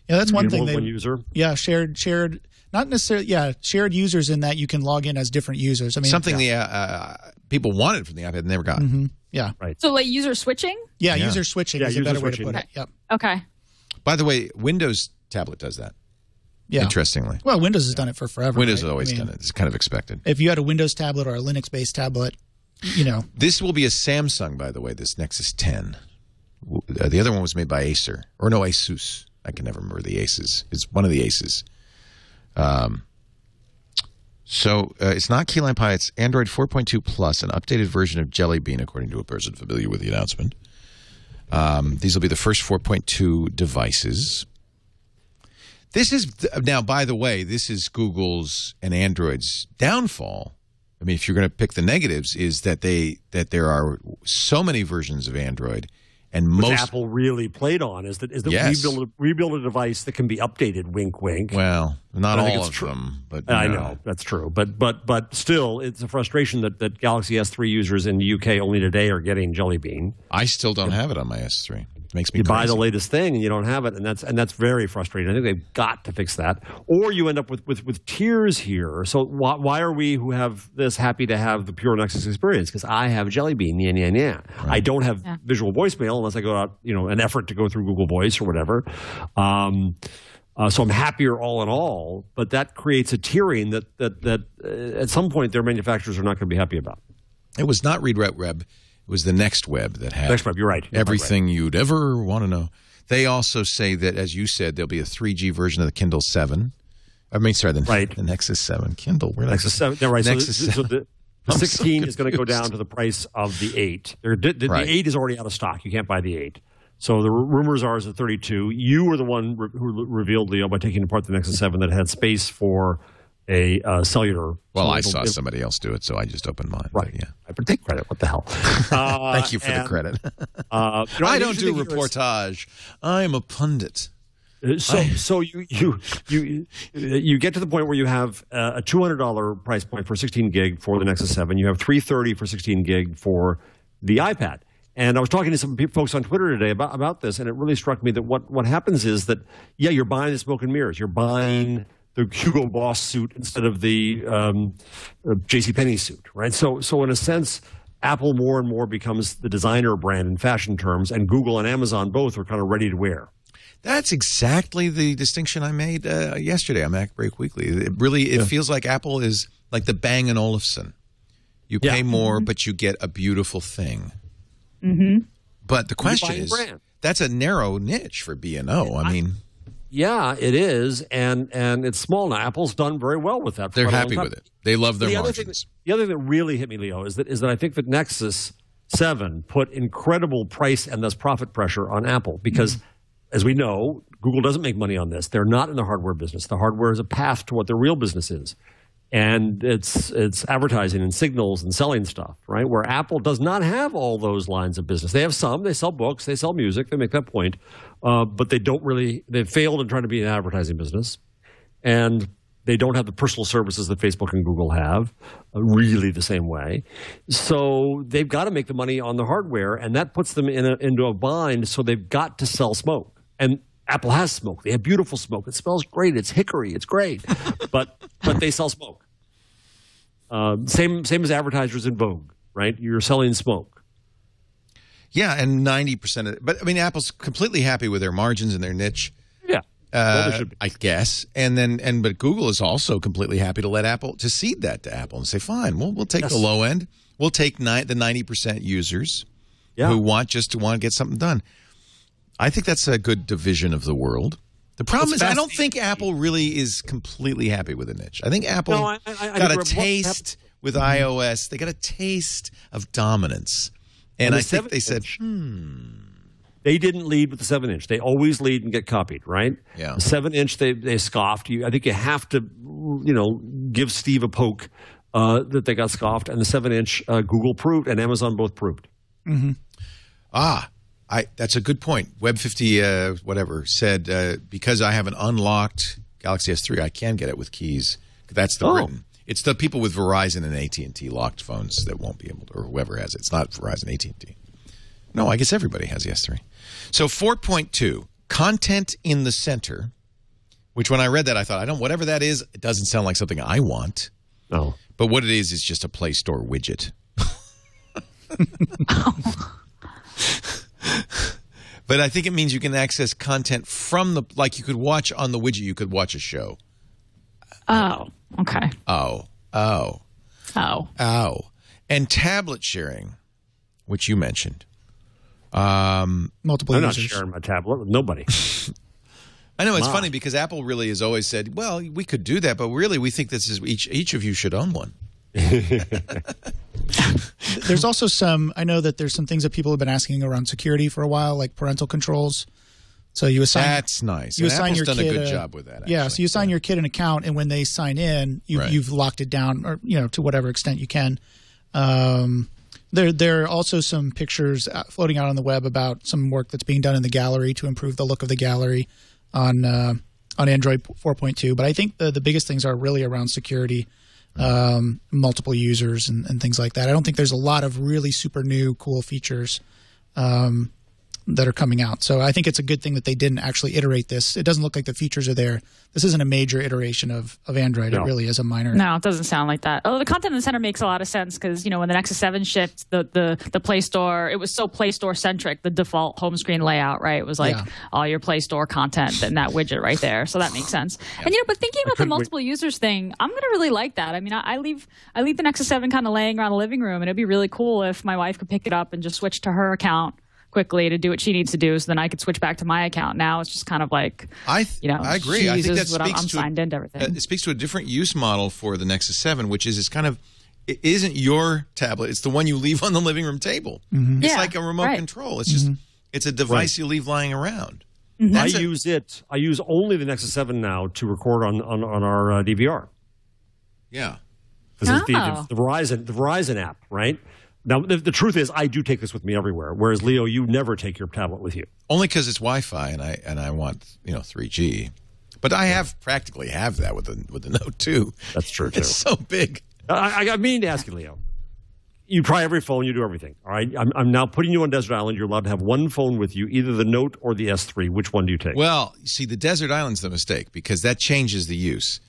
Yeah, that's one thing. One user. Yeah, shared. Not necessarily. Yeah, shared users in that you can log in as different users. I mean, something the people wanted from the iPad and never got. Mm-hmm. Yeah, right. So like user switching. Yeah, user switching is a better way to put it. Yep. Okay. By the way, Windows tablet does that. Yeah. Interestingly. Well, Windows has done it for forever. Windows has always done it. It's kind of expected. If you had a Windows tablet or a Linux-based tablet, This will be a Samsung, by the way, this Nexus 10. The other one was made by Acer. Or no, Asus. I can never remember the Aces. It's one of the Aces. So it's not Key Lime Pie. It's Android 4.2 Plus, an updated version of Jelly Bean, according to a person familiar with the announcement. These will be the first 4.2 devices. This is now, by the way, this is Google's and Android's downfall. I mean, if you're going to pick the negatives, is that there are so many versions of Android, and Which Apple really played on is that rebuild a device that can be updated. Wink, wink. Well, not all of them, but I know that's true. But still, it's a frustration that Galaxy S3 users in the UK only today are getting Jelly Bean. I still don't have it on my S3. It makes me you crazy. Buy the latest thing and you don't have it, and that's very frustrating. I think they've got to fix that, or you end up with tiers here. So why are we who have this happy to have the pure Nexus experience? Because I have Jelly Bean, Right. I don't have visual voicemail unless I go out, an effort to go through Google Voice or whatever. So I'm happier all in all, but that creates a tiering that at some point their manufacturers are not going to be happy about. It was not Read Web. It was the Next Web that had Next Web, you're right. Everything you'd ever want to know. They also say that, as you said, there'll be a 3G version of the Kindle 7. I mean, sorry, the Nexus 7. Kindle. Nexus 7. No, right. Nexus 7. So the 16 is going to go down to the price of the 8. The 8 is already out of stock. You can't buy the 8. So the rumors are is the 32. You were the one who revealed, Leo, by taking apart the Nexus 7 that had space for a cellular. Well, I saw somebody else do it, so I just opened mine. Right. Yeah. I take credit. What the hell? Thank you for the credit. I don't do reportage. I'm a pundit. So you get to the point where you have a $200 price point for 16 gig for the Nexus 7. You have $330 for 16 gig for the iPad. And I was talking to some folks on Twitter today about this, and it really struck me that what happens is that, you're buying the smoke and mirrors. You're buying the Hugo Boss suit instead of the JCPenney suit, right? So in a sense, Apple more and more becomes the designer brand in fashion terms, and Google and Amazon both are kind of ready to wear. That's exactly the distinction I made yesterday on Mac Break Weekly. It feels like Apple is like the Bang & Olufsen. You pay more, but you get a beautiful thing. Mm-hmm. But the question is, that's a narrow niche for B&O. I mean, yeah, it is, and it's small now. Apple's done very well with that. They're happy with it. They love their margins. The other thing that really hit me, Leo, is that I think that Nexus 7 put incredible price and thus profit pressure on Apple because, as we know, Google doesn't make money on this. They're not in the hardware business. The hardware is a path to what their real business is. And it's advertising and signals and selling stuff, right? Where Apple does not have all those lines of business. They have some. They sell books. They sell music. They make that point. But they don't really – they've failed in trying to be an advertising business. And They don't have the personal services that Facebook and Google have, really the same way. So they've got to make the money on the hardware, and that puts them into a bind, so they've got to sell smoke. And Apple has smoke. They have beautiful smoke. It smells great. It's hickory. It's great. but they sell smoke. Same as advertisers in Vogue, right? You're selling smoke. Yeah, and 90% of it. But, I mean, Apple's completely happy with their margins and their niche. Yeah. I guess, but Google is also completely happy to let Apple to cede that to Apple and say, fine, we'll take the low end, we'll take the 90% users who want to get something done. I think that's a good division of the world. The problem is, I don't think Apple really is completely happy with the niche. I think Apple got a taste with iOS. They got a taste of dominance, and I think they said, They didn't lead with the 7-inch. They always lead and get copied, right? Yeah. The 7-inch, they scoffed. I think you have to, give Steve a poke that they got scoffed. And the 7-inch, Google proved and Amazon both proved. Mm-hmm. That's a good point. Web 50, said, because I have an unlocked Galaxy S3, I can get it with keys. That's the Britain. It's the people with Verizon and AT&T locked phones that won't be able to, or whoever has it. It's not Verizon, AT&T. No, I guess everybody has the S3. So 4.2, content in the center, which when I read that, I thought, whatever that is, it doesn't sound like something I want. No. But what it is just a Play Store widget. But I think it means you can access content from like you could watch on the widget, you could watch a show. Oh, okay. Oh. And tablet sharing, which you mentioned. Multiple I'm users. not sharing my tablet with nobody. I know, it's funny because Apple really has always said, well, we could do that, but really we think this is each of you should own one. There's also I know that there's some things that people have been asking around security for a while, like parental controls. So you assign. That's nice. You assign Apple's your kid a good job with that. Actually. Yeah, so you assign your kid an account, and when they sign in, you've locked it down, or to whatever extent you can. There are also some pictures floating out on the web about some work that's being done in the gallery to improve the look of the gallery on Android 4.2. But I think the biggest things are really around security, multiple users, and things like that. I don't think there's a lot of really super new cool features that are coming out. So I think it's a good thing that they didn't actually iterate this. It doesn't look like the features are there. This isn't a major iteration of Android. No. It really is a minor. No, it doesn't sound like that. Oh, the content in the center makes a lot of sense because, when the Nexus 7 shipped, the Play Store, it was so Play Store centric, the default home screen layout, right? It was like all your Play Store content in that widget right there. So that makes sense. Yeah. And, but thinking about the multiple users thing, I'm going to really like that. I mean, I leave the Nexus 7 kind of laying around the living room, and it'd be really cool if my wife could pick it up and just switch to her account quickly to do what she needs to do, so then I could switch back to my account. Now it's just kind of like, I agree. I think that I'm signed into everything. It speaks to a different use model for the Nexus 7, which is it isn't your tablet. It's the one you leave on the living room table. Mm-hmm. It's like a remote control. It's just it's a device you leave lying around. Mm-hmm. I use only the Nexus 7 now to record on our DVR. Yeah, because it's the Verizon app, right? Now, the truth is, I do take this with me everywhere. Whereas, Leo, you never take your tablet with you. Only because it's Wi-Fi, and I want 3G. But I practically have that with the Note 2. That's true too. It's so big. I mean to ask you, Leo. You try every phone, you do everything. All right. I'm now putting you on Desert Island. You're allowed to have one phone with you, either the Note or the S3. Which one do you take? Well, you see, the Desert Island's the mistake because that changes the use.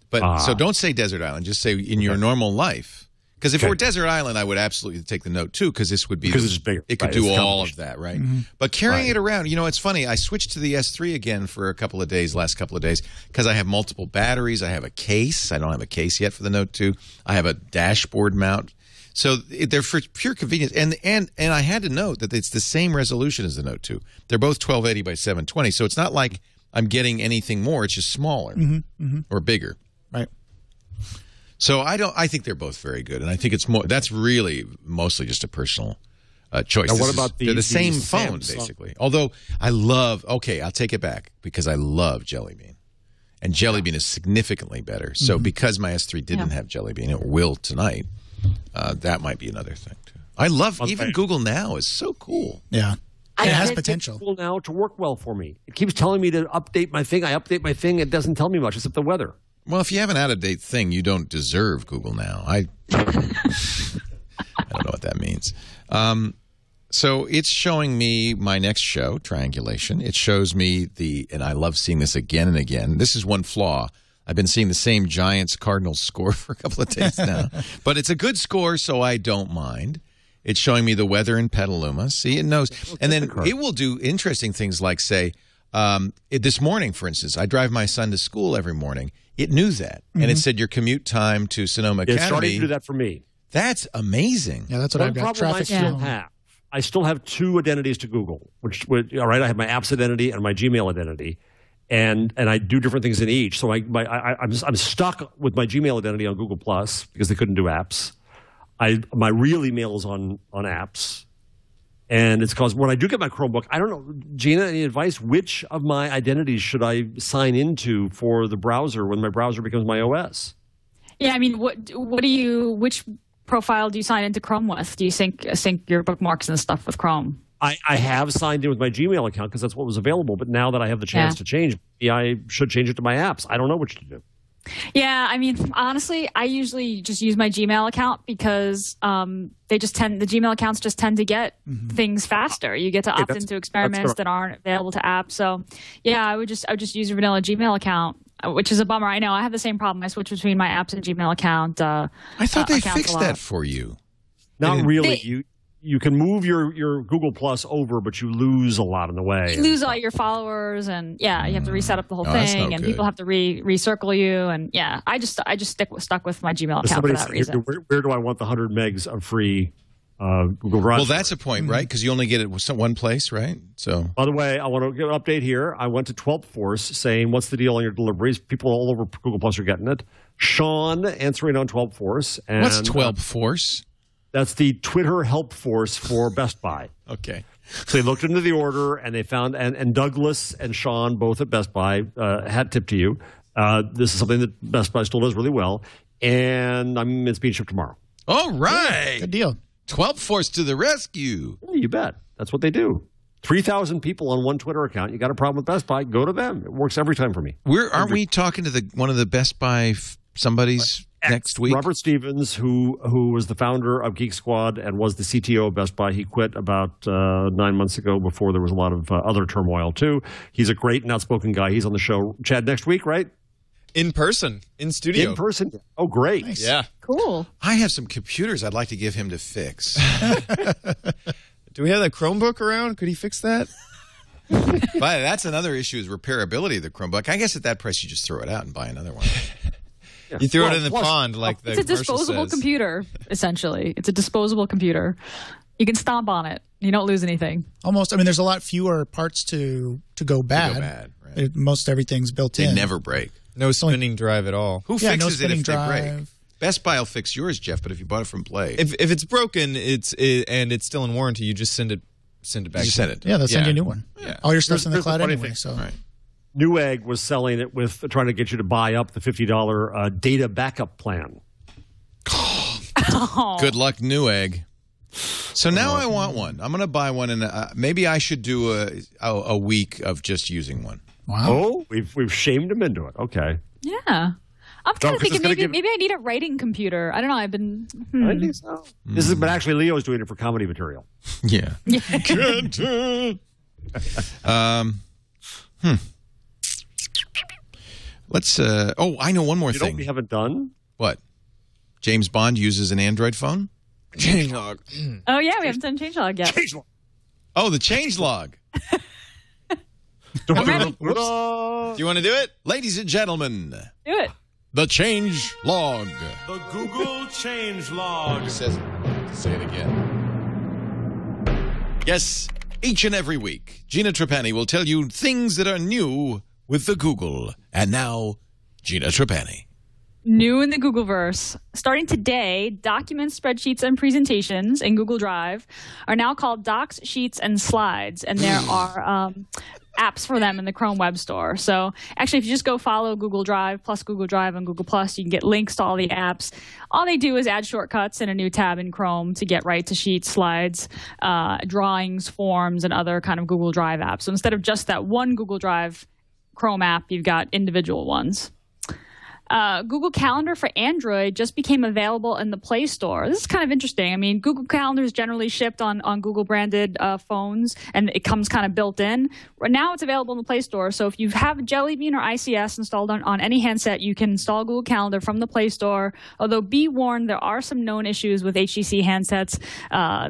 But so don't say Desert Island. Just say in your normal life. Because if it were Desert Island, I would absolutely take the Note 2 because this would be because it's bigger. It could do all of that, right? Mm-hmm. But carrying it around, it's funny. I switched to the S3 again for last couple of days, because I have multiple batteries. I have a case. I don't have a case yet for the Note 2. I have a dashboard mount. So they're for pure convenience. And I had to note that it's the same resolution as the Note 2. They're both 1280 by 720. So it's not like I'm getting anything more. It's just smaller or bigger. Right. So I think they're both very good, and I think that's really mostly just a personal choice. Now, what about they're the same phone, basically. Although I'll take it back because I love Jelly Bean, and Jelly Bean is significantly better. So because my S3 didn't have Jelly Bean, it will tonight. That might be another thing too. I love even Google Now is so cool. Yeah. It has potential. Google Now to work well for me. It keeps telling me to update my thing. I update my thing. It doesn't tell me much except the weather. Well, if you have an out-of-date thing, you don't deserve Google Now. I don't know what that means. So it's showing me my next show, Triangulation. It shows me and I love seeing this again and again. This is one flaw. I've been seeing the same Giants-Cardinals score for a couple of days now. But it's a good score, so I don't mind. It's showing me the weather in Petaluma. See, it knows. And then it will do interesting things like, say, this morning, for instance, I drive my son to school every morning. It knew that. And it said your commute time to Sonoma Academy. It's starting to do that for me. That's amazing. Yeah, that's what I've got. Traffic I still have two identities to Google, all right, I have my apps identity and my Gmail identity, and I do different things in each. So I'm stuck with my Gmail identity on Google Plus because they couldn't do apps. My real email is on apps, and it's because when I do get my Chromebook, I don't know, Gina, any advice? Which of my identities should I sign into for the browser when my browser becomes my OS? Yeah, I mean, which profile do you sign into Chrome with? Do you sync your bookmarks and stuff with Chrome? I have signed in with my Gmail account because that's what was available. But now that I have the chance to change, I should change it to my apps. I don't know which to do. Yeah, I mean, honestly, I usually just use my Gmail account because the Gmail accounts just tend to get things faster. You get to opt into experiments that aren't available to apps. So, yeah, I would just use a vanilla Gmail account, which is a bummer. I know I have the same problem. I switch between my apps and Gmail account. I thought they fixed that for you. Not really. You can move your Google Plus over, but you lose a lot in the way. You lose all your followers, and you have to reset up the whole thing, and people have to recircle you, and I just stuck with my Gmail account for that reason. Where do I want the 100 megs of free Google Drive? Well, that's a point, right? Because you only get it one place, right? So, by the way, I want to give an update here. I went to 12th Force saying, "What's the deal on your deliveries?" People all over Google Plus are getting it. Sean answering on 12th Force. And, what's 12th Force? That's the Twitter help force for Best Buy. Okay. So they looked into the order, and they found, and Douglas and Sean, both at Best Buy, hat tip to you. This is something that Best Buy still does really well, and it's being shipped tomorrow. All right. Yeah, good deal. 12th Force to the rescue. Yeah, you bet. That's what they do. 3,000 people on one Twitter account. You got a problem with Best Buy, go to them. It works every time for me. Aren't we talking to one of the Best Buy somebody's next week? Robert Stevens, who was the founder of Geek Squad and was the CTO of Best Buy. He quit about 9 months ago before there was a lot of other turmoil, too. He's a great and outspoken guy. He's on the show, Chad, next week, right? In person, in studio. In person. Oh, great. Nice. Yeah. Cool. I have some computers I'd like to give him to fix. Do we have that Chromebook around? Could he fix that? But that's another issue is repairability of the Chromebook. I guess at that price you just throw it out and buy another one. Yeah. You threw it in the pond like the commercial says. It's a disposable computer, essentially. It's a disposable computer. You can stomp on it. You don't lose anything. Almost. I mean, there's a lot fewer parts to go bad. Right. Most everything's built in. They never break. No spinning drive at all. Who fixes it if they break? Best Buy will fix yours, Jeff, but if you bought it from Play. If it's broken and it's still in warranty, you just send it back. You send it. Yeah, they'll send you a new one. Yeah. All your stuff's in the cloud anyway. So. Right. Newegg was selling it with trying to get you to buy up the $50 data backup plan. Good luck, Newegg. So now I want one. I'm going to buy one, and maybe I should do a week of just using one. Wow. Oh, we've shamed him into it. Okay. Yeah. I'm kind of thinking maybe I need a writing computer. I don't know. I've been. I think so. But actually, Leo's doing it for comedy material. Yeah. Let's. I know one more thing. You know what we haven't done? What? James Bond uses an Android phone? Changelog. Oh, yeah. We haven't done changelog yet. Changelog. Oh, the changelog. I'm ready. Do you want to do it? Ladies and gentlemen. Do it. The change log. The Google change log. Say it again. Yes, each and every week, Gina Trapani will tell you things that are new with the Google. And now, Gina Trapani. New in the Googleverse. Starting today, documents, spreadsheets, and presentations in Google Drive are now called Docs, Sheets, and Slides. And there are apps for them in the Chrome Web Store. So actually, if you just go follow Google Drive plus Google Drive and Google Plus, you can get links to all the apps. All they do is add shortcuts in a new tab in Chrome to get right to Sheets, Slides, drawings, forms, and other kind of Google Drive apps. So instead of just that one Google Drive Chrome app, you've got individual ones. Google Calendar for Android just became available in the Play Store. This is kind of interesting. I mean, Google Calendar is generally shipped on Google-branded phones, and it comes kind of built in. Right now, it's available in the Play Store. So if you have Jelly Bean or ICS installed on any handset, you can install Google Calendar from the Play Store. Although, be warned, there are some known issues with HTC handsets.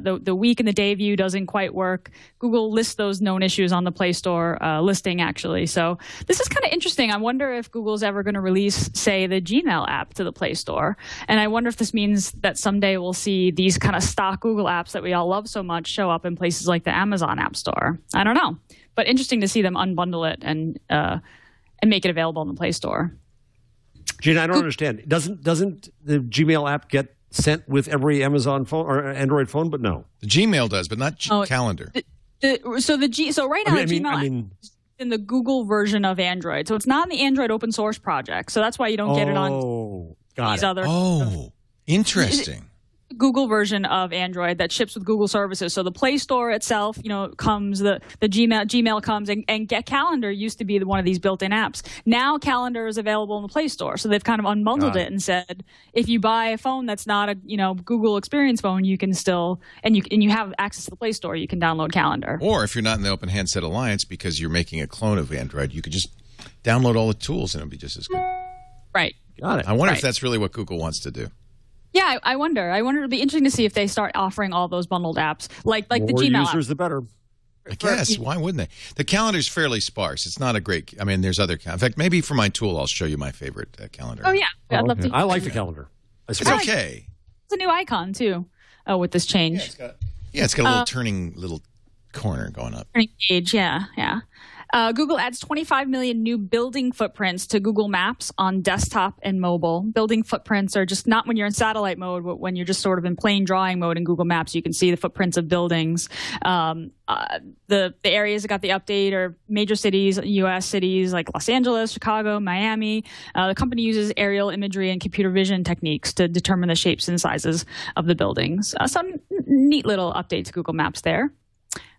The week and the day view doesn't quite work. Google lists those known issues on the Play Store listing, actually. So this is kind of interesting. I wonder if Google's ever going to release, say, the Gmail app to the Play Store. And I wonder if this means that someday we'll see these kind of stock Google apps that we all love so much show up in places like the Amazon App Store. I don't know. But interesting to see them unbundle it and make it available in the Play Store. Gina, I don't understand. Doesn't the Gmail app get sent with every Amazon phone or Android phone? But no. The Gmail does, but not Calendar. So right now, Gmail in the Google version of Android. So it's not in the Android open source project. So that's why you don't get it on these other. Oh, interesting. Google version of Android that ships with Google services. So the Play Store itself, comes, the Gmail comes, and Get Calendar used to be one of these built-in apps. Now Calendar is available in the Play Store. So they've kind of unbundled it and said, if you buy a phone that's not a Google Experience phone, you can still, and you have access to the Play Store, you can download Calendar. Or if you're not in the Open Handset Alliance because you're making a clone of Android, you could just download all the tools and it'll be just as good. Right. Got it. I wonder if that's really what Google wants to do. Yeah, I wonder. It'll be interesting to see if they start offering all those bundled apps, like the Gmail More users, the better. I guess. Why wouldn't they? The calendar's fairly sparse. It's not a great. I mean, there's other. In fact, maybe for my tool, I'll show you my favorite calendar. Oh yeah, I'd love to. I like the calendar. It's okay. It's a new icon too. Oh, with this change. Yeah, it's got a little turning little corner going up. Turning page. Yeah. Google adds 25 million new building footprints to Google Maps on desktop and mobile. Building footprints are just not when you're in satellite mode, but when you're just sort of in plain drawing mode in Google Maps, you can see the footprints of buildings. The areas that got the update are major cities, U.S. cities like Los Angeles, Chicago, Miami. The company uses aerial imagery and computer vision techniques to determine the shapes and sizes of the buildings. Some neat little update to Google Maps there.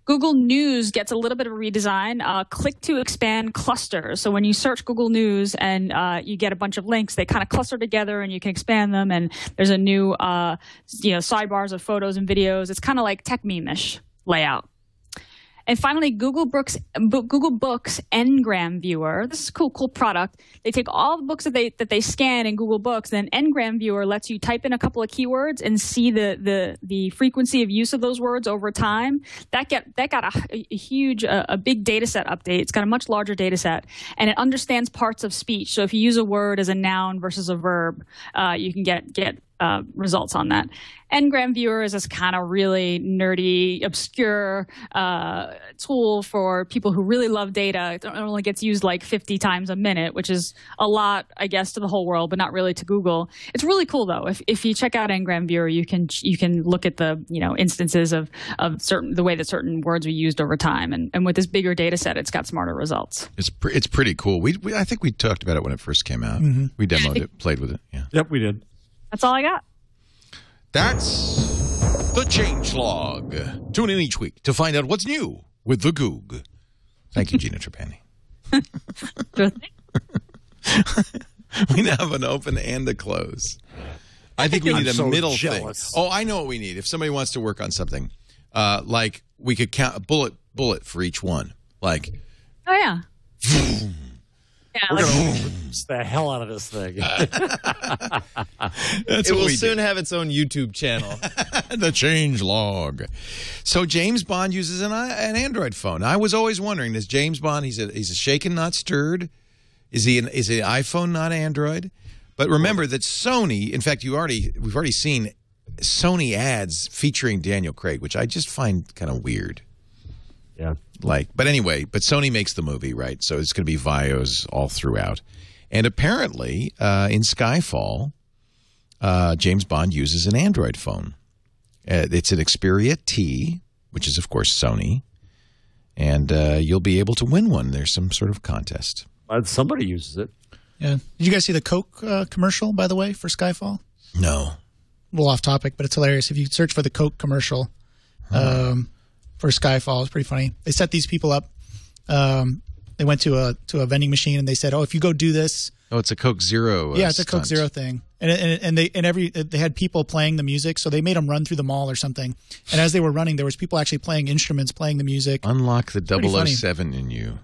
Google News gets a little bit of a redesign. Click to expand clusters. So when you search Google News and you get a bunch of links, they kind of cluster together and you can expand them. And there's a new, sidebars of photos and videos. It's kind of like tech meme-ish layout. And finally, Google Books Ngram Viewer. This is a cool product. They take all the books that they scan in Google Books. Then Ngram Viewer lets you type in a couple of keywords and see the frequency of use of those words over time. That got a huge, a big data set update. It's got a much larger data set, and it understands parts of speech. So if you use a word as a noun versus a verb, you can get results on that. Ngram Viewer is this kind of really nerdy, obscure tool for people who really love data. It only gets used like 50 times a minute, which is a lot, I guess, to the whole world, but not really to Google. It's really cool, though. If you check out Ngram Viewer, you can look at the instances of the way that certain words were used over time, and with this bigger data set, it's got smarter results. It's pretty cool. I think we talked about it when it first came out. Mm-hmm. We demoed it, played with it. Yeah. Yep, we did. That's all I got. That's the changelog. Tune in each week to find out what's new with the Goog. Thank you, Gina Trapani. We now have an open and a close. I think we need a middle jealous thing. Oh, I know what we need. If somebody wants to work on something, like we could count a bullet for each one. Like, oh yeah. Yeah, we're going to produce the hell out of this thing. It will soon have its own YouTube channel. The changelog. So James Bond uses an Android phone. I was always wondering, is James Bond, he's a shaken, not stirred? Is he an iPhone, not Android? But remember that Sony, in fact, we've already seen Sony ads featuring Daniel Craig, which I just find kind of weird. Yeah. But Sony makes the movie, right? So it's going to be Vios all throughout. And apparently, in Skyfall, James Bond uses an Android phone. It's an Xperia T, which is, of course, Sony. And you'll be able to win one. There's some sort of contest. Somebody uses it. Yeah. Did you guys see the Coke commercial, by the way, for Skyfall? No. A little off topic, but it's hilarious. If you search for the Coke commercial for Skyfall, it's pretty funny. They set these people up. They went to a vending machine and they said, "Oh, if you go do this, Oh, it's a Coke Zero. Yeah, it's a Coke Zero thing, and they had people playing the music, so they made them run through the mall or something. And as they were running, there was people actually playing instruments, playing the music. Unlock the 007 in you.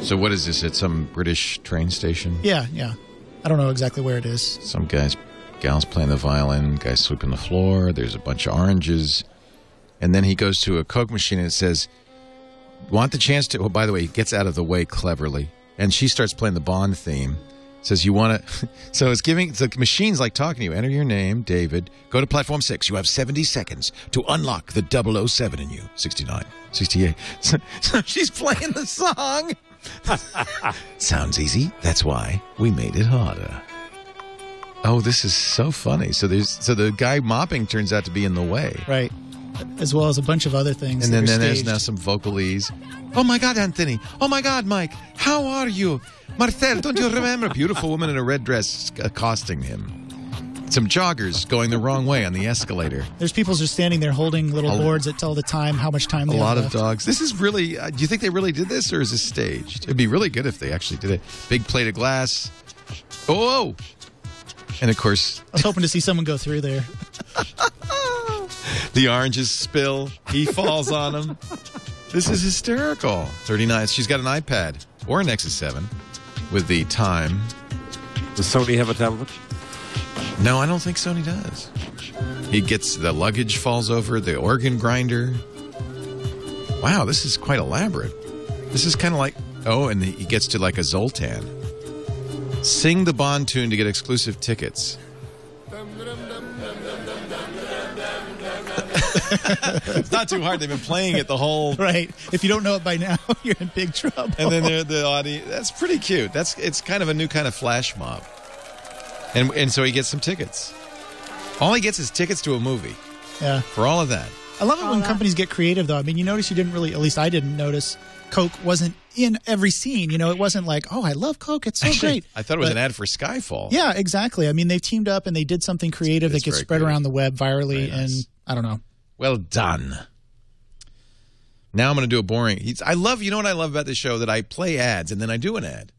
So what is this? At some British train station? Yeah. I don't know exactly where it is. Some gals playing the violin, guys sweeping the floor. There's a bunch of oranges, and then he goes to a Coke machine and it says, "Want the chance to?" Oh, by the way, he gets out of the way cleverly. And she starts playing the Bond theme. Says, you want to... So it's the machine's like talking to you. Enter your name, David. Go to platform 6. You have 70 seconds to unlock the 007 in you. 69, 68. So she's playing the song. Sounds easy. That's why we made it harder. Oh, this is so funny. So the guy mopping turns out to be in the way. Right. As well as a bunch of other things. And then there's now some vocalese. Oh, my God, Anthony. Oh, my God, Mike. How are you? Marcel, don't you remember? A beautiful woman in a red dress accosting him. Some joggers going the wrong way on the escalator. There's people just standing there holding little boards that tell the time, how much time they have left. A lot of dogs. This is really... do you think they really did this, or is this staged? It'd be really good if they actually did it. Big plate of glass. Oh! And, of course... I was hoping to see someone go through there. The oranges spill. He falls on them. This is hysterical. 39. She's got an iPad or an Nexus 7 with the time. Does Sony have a tablet? No, I don't think Sony does. He gets the luggage falls over, the organ grinder. Wow, this is quite elaborate. This is kind of like... Oh, and he gets to like a Zoltan. Sing the Bond tune to get exclusive tickets. It's not too hard. They've been playing it the whole... Right. If you don't know it by now, you're in big trouble. And then the audience... That's pretty cute. It's kind of a new kind of flash mob. And so he gets some tickets. All he gets is tickets to a movie. Yeah. For all of that. I love it when companies get creative, though. I mean, you notice you didn't really... At least I didn't notice Coke wasn't in every scene. You know, it wasn't like, oh, I love Coke. It's so great. I thought it was an ad for Skyfall. Yeah, exactly. I mean, they teamed up and they did something creative that gets spread around the web virally. Nice. And I don't know. Well done. Now I'm going to do a boring... you know what I love about this show? That I play ads and then I do an ad.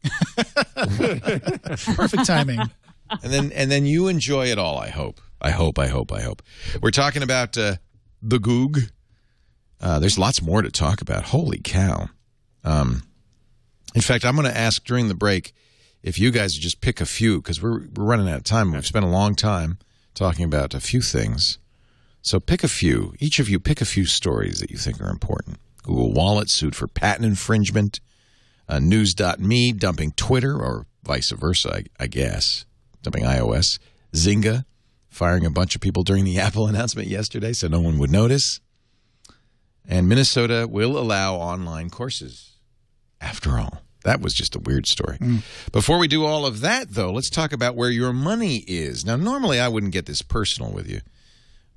Perfect timing. And then you enjoy it all, I hope. I hope. We're talking about the Goog. There's lots more to talk about. Holy cow. In fact, I'm going to ask during the break if you guys would just pick a few, because we're running out of time. We've spent a long time talking about a few things. So pick a few. Each of you pick a few stories that you think are important. Google Wallet sued for patent infringement. News.me dumping Twitter, or vice versa, I guess. Dumping iOS. Zynga firing a bunch of people during the Apple announcement yesterday so no one would notice. And Minnesota will allow online courses. After all, that was just a weird story. Before we do all of that, though, let's talk about where your money is. Now, normally I wouldn't get this personal with you,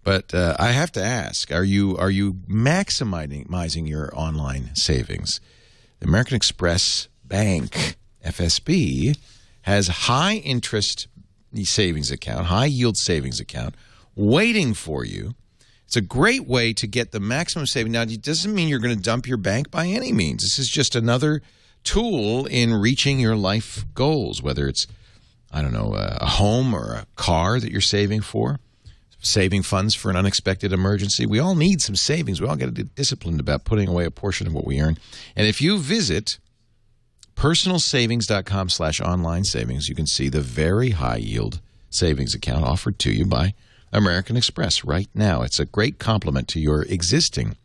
but I have to ask, are you maximizing your online savings? The American Express Bank, FSB, has high interest savings account, high yield savings account, waiting for you. It's a great way to get the maximum saving. Now, it doesn't mean you're going to dump your bank by any means. This is just another tool in reaching your life goals, whether it's, I don't know, a home or a car that you're saving for, saving funds for an unexpected emergency. We all need some savings. We all got to be disciplined about putting away a portion of what we earn. And if you visit personalsavings.com/online savings, you can see the very high yield savings account offered to you by American Express right now. It's a great complement to your existing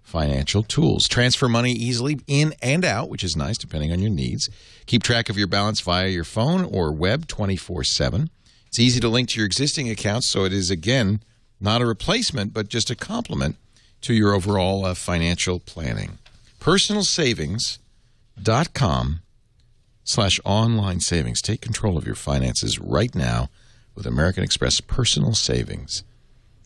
financial tools. Transfer money easily in and out, which is nice depending on your needs. Keep track of your balance via your phone or web 24/7. It's easy to link to your existing accounts, so it is, again, not a replacement, but just a complement to your overall financial planning. Personalsavings.com/online savings. Take control of your finances right now with American Express Personal Savings.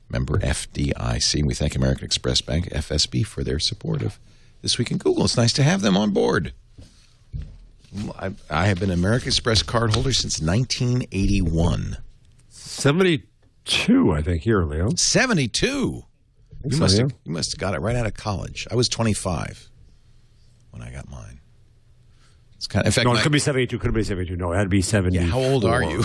Member FDIC. We thank American Express Bank, FSB, for their support of This Week in Google. It's nice to have them on board. I have been an American Express card holder since 1981. 72, I think, here, Leo. 72? You must have got it right out of college. I was 25 when I got mine. It's kind of, in fact, no, it could be 72. Could be 72. No, it had to be 70. Yeah, how old are you?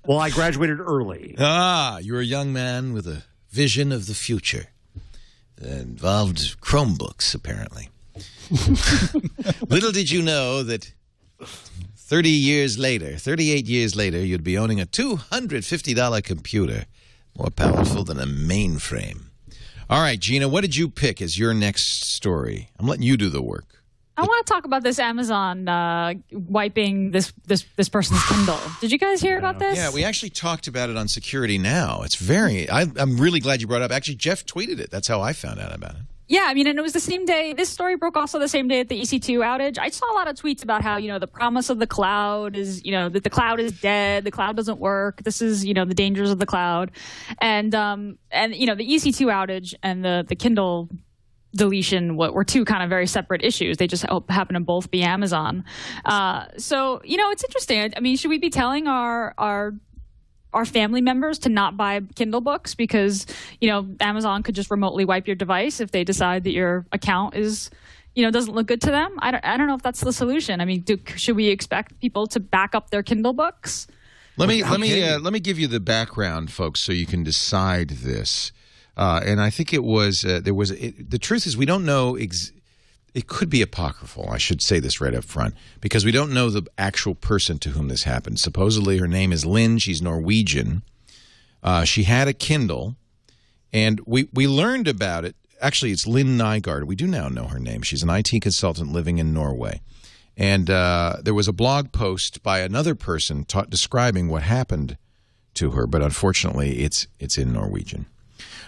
Well, I graduated early. You're a young man with a vision of the future that involved Chromebooks, apparently. Little did you know that 38 years later, you'd be owning a $250 computer more powerful than a mainframe. All right, Gina, what did you pick as your next story? I'm letting you do the work. I want to talk about this Amazon wiping this person's Kindle. Did you guys hear about this? Yeah, we actually talked about it on Security Now. It's I'm really glad you brought it up. Actually, Jeff tweeted it. That's how I found out about it. Yeah, I mean, and it was the same day. This story broke also the same day at the EC2 outage. I saw a lot of tweets about how, the promise of the cloud is, that the cloud is dead, the cloud doesn't work. This is, the dangers of the cloud. And the EC2 outage and the Kindle deletion were two kind of very separate issues. They just happen to both be Amazon. So, it's interesting. I mean, should we be telling our family members to not buy Kindle books because, Amazon could just remotely wipe your device if they decide that your account is, doesn't look good to them? I don't know if that's the solution. I mean, should we expect people to back up their Kindle books? Let me give you the background, folks, so you can decide this. And I think it was the truth is we don't know. It could be apocryphal. I should say this right up front because we don't know the actual person to whom this happened. Supposedly her name is Lynn. She's Norwegian. She had a Kindle, and we learned about it. Actually, it's Lynn Nygaard. We do now know her name. She's an IT consultant living in Norway. And there was a blog post by another person describing what happened to her, but unfortunately it's in Norwegian.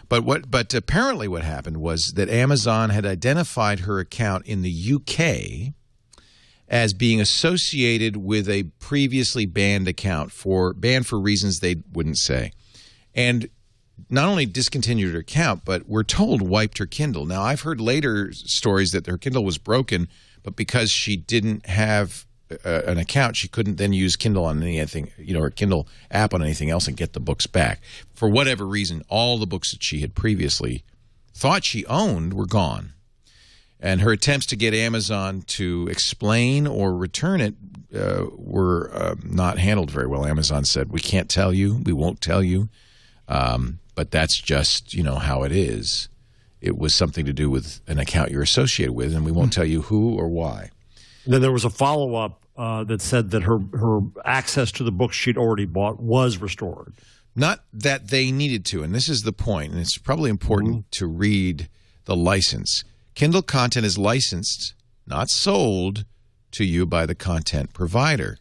But apparently what happened was that Amazon had identified her account in the UK as being associated with a previously banned account banned for reasons they wouldn't say. And not only discontinued her account, but we're told wiped her Kindle. Now, I've heard later stories that her Kindle was broken, but because she didn't have an account, she couldn't then use Kindle on anything, her Kindle app on anything else and get the books back. For whatever reason, all the books that she had previously thought she owned were gone. And her attempts to get Amazon to explain or return it were not handled very well. Amazon said, we can't tell you, we won't tell you, but that's just, how it is. It was something to do with an account you're associated with, and we won't tell you who or why. And then there was a follow-up that said that her access to the books she'd already bought was restored. Not that they needed to, and this is the point, and it's probably important to read the license. Kindle content is licensed, not sold to you by the content provider.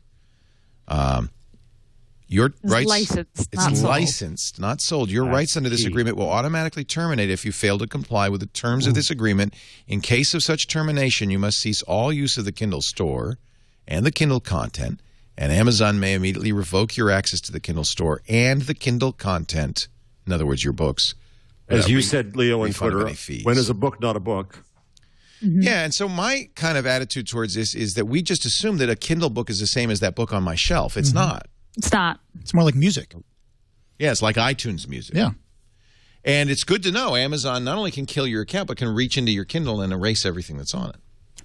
Your rights, it's licensed, not sold. Your rights under this agreement will automatically terminate if you fail to comply with the terms of this agreement. In case of such termination, you must cease all use of the Kindle store and the Kindle content, and Amazon may immediately revoke your access to the Kindle store and the Kindle content, in other words, your books. As you said, Leo, on Twitter, when is a book not a book? Yeah, and so my kind of attitude towards this is that we just assume that a Kindle book is the same as that book on my shelf. It's not. It's not. It's more like music. Yeah, it's like iTunes music. Yeah. And it's good to know Amazon not only can kill your account, but can reach into your Kindle and erase everything that's on it.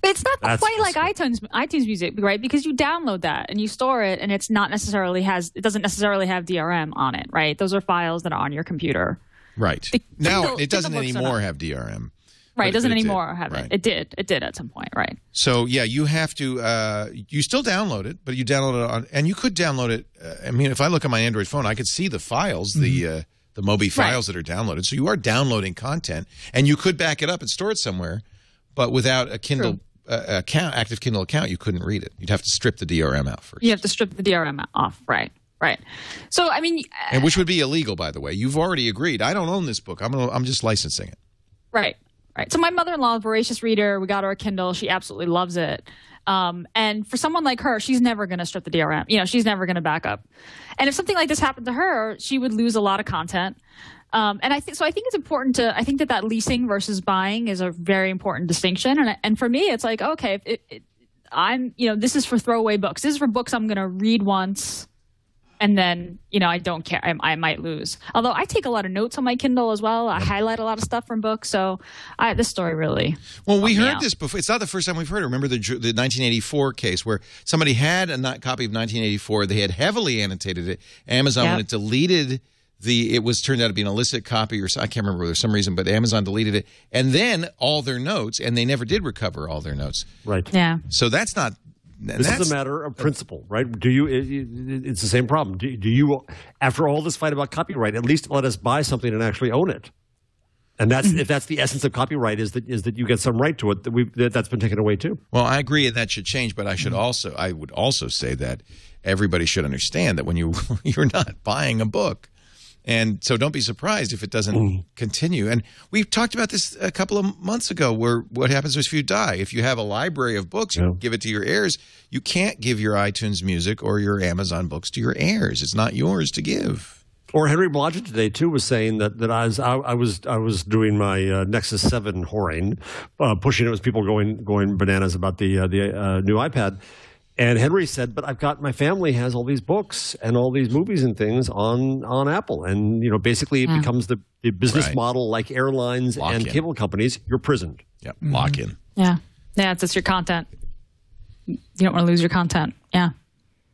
But it's not quite like iTunes music, right? Because you download that and you store it, and it doesn't necessarily have DRM on it, right? Those are files that are on your computer. Right. Now it doesn't anymore have DRM. Right, it doesn't anymore have it. It did. It did at some point, right? So, yeah, you have to you still download it, but you download it on – and you could download it I mean, if I look at my Android phone, I could see the files, the Mobi files that are downloaded. So you are downloading content, and you could back it up and store it somewhere, but without a Kindle active Kindle account, you couldn't read it. You'd have to strip the DRM out first. You have to strip the DRM off, right. Right. So, I mean – and which would be illegal, by the way. You've already agreed. I don't own this book. I'm just licensing it. Right. Right. So my mother-in-law, a voracious reader, we got her a Kindle. She absolutely loves it. And for someone like her, she's never going to strip the DRM. She's never going to back up. And if something like this happened to her, she would lose a lot of content. And I think it's important I think that leasing versus buying is a very important distinction. And for me, it's like, okay, this is for throwaway books. This is for books I'm going to read once and then, I don't care. I might lose. Although I take a lot of notes on my Kindle as well. I highlight a lot of stuff from books. So this story really. Well, we heard this before. It's not the first time we've heard it. Remember the 1984 case where somebody had a copy of 1984. They had heavily annotated it. Amazon, when it deleted it was turned out to be an illicit copy, or I can't remember there's some reason, but Amazon deleted it, and then all their notes, and they never did recover all their notes. Right. Yeah. So that's not. This is a matter of principle, right? It's the same problem. Do you, after all this fight about copyright, at least let us buy something and actually own it? And that's if that's the essence of copyright is that you get some right to it that's been taken away too. Well, I agree that should change, but I would also say that everybody should understand that when you're not buying a book. And so don't be surprised if it doesn't continue. And we've talked about this a couple of months ago where what happens if you die. If you have a library of books, you give it to your heirs. You can't give your iTunes Music or your Amazon books to your heirs. It's not yours to give. Or Henry Blodgett today, too, was saying that I was doing my Nexus 7 whoring, pushing it with people going bananas about the new iPad. And Henry said, but my family has all these books and all these movies and things on Apple. And, basically it becomes the business model like airlines and cable companies. You're prisoned. Yep. Lock in. Yeah. Yeah. It's your content. You don't want to lose your content. Yeah.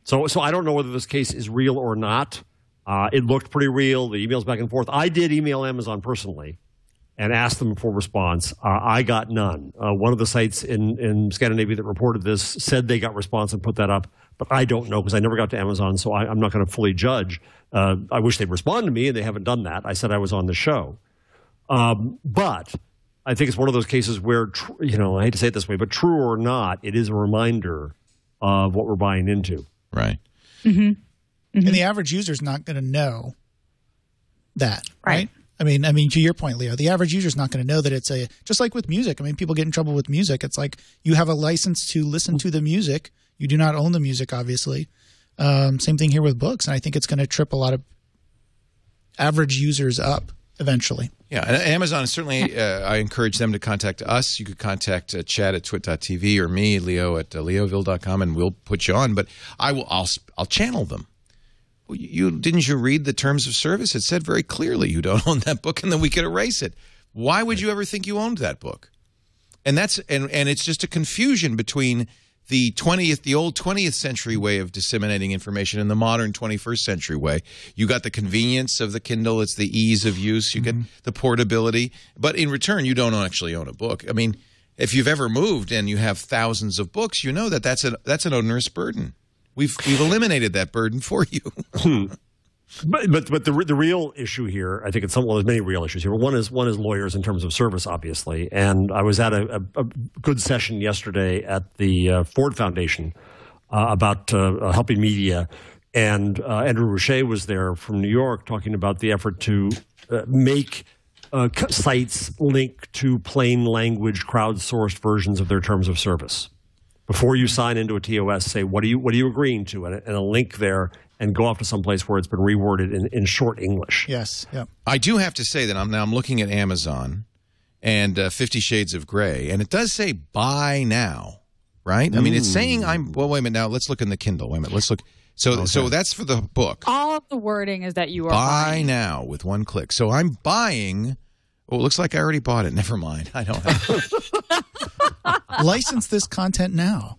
So I don't know whether this case is real or not. It looked pretty real. The emails back and forth. I did email Amazon personally and asked them for response. I got none. One of the sites in Scandinavia that reported this said they got response and put that up, but I don't know because I never got to Amazon, so I'm not going to fully judge. I wish they'd respond to me, and they haven't done that. I said I was on the show. But I think it's one of those cases where, I hate to say it this way, but true or not, it is a reminder of what we're buying into. Right. Mm-hmm. Mm-hmm. And the average user is not going to know that, right? I mean, to your point, Leo, the average user is not going to know that it's just like with music. I mean, people get in trouble with music. It's like you have a license to listen to the music. You do not own the music, obviously. Same thing here with books. And I think it's going to trip a lot of average users up eventually. Yeah, and Amazon certainly, I encourage them to contact us. You could contact Chad at twit.tv or me, Leo at leoville.com, and we'll put you on. But I'll channel them. Didn't you read the terms of service? It said very clearly you don't own that book, and then we could erase it. Why would you ever think you owned that book? And it's just a confusion between the old 20th century way of disseminating information and the modern 21st century way. You got the convenience of the Kindle. It's the ease of use. You get the portability. But in return, you don't actually own a book. I mean, if you've ever moved and you have thousands of books, you know that's an onerous burden. We've eliminated that burden for you. But the real issue here, I think there's many real issues here. One is lawyers in terms of service, obviously. And I was at a good session yesterday at the Ford Foundation about helping media. And Andrew Rouchet was there from New York talking about the effort to make sites link to plain language crowdsourced versions of their terms of service. Before you sign into a TOS, say, what are you agreeing to? And a link there, and go off to some place where it's been reworded in short English. Yes. Yep. I do have to say that I'm looking at Amazon and 50 Shades of Grey, and it does say buy now, right? I mean, it's saying well, wait a minute. Now, let's look in the Kindle. Wait a minute. Let's look. So that's for the book. All of the wording is that you are buy buying. now with one click. So I'm buying. Oh, it looks like I already bought it. Never mind. I don't have license this content now.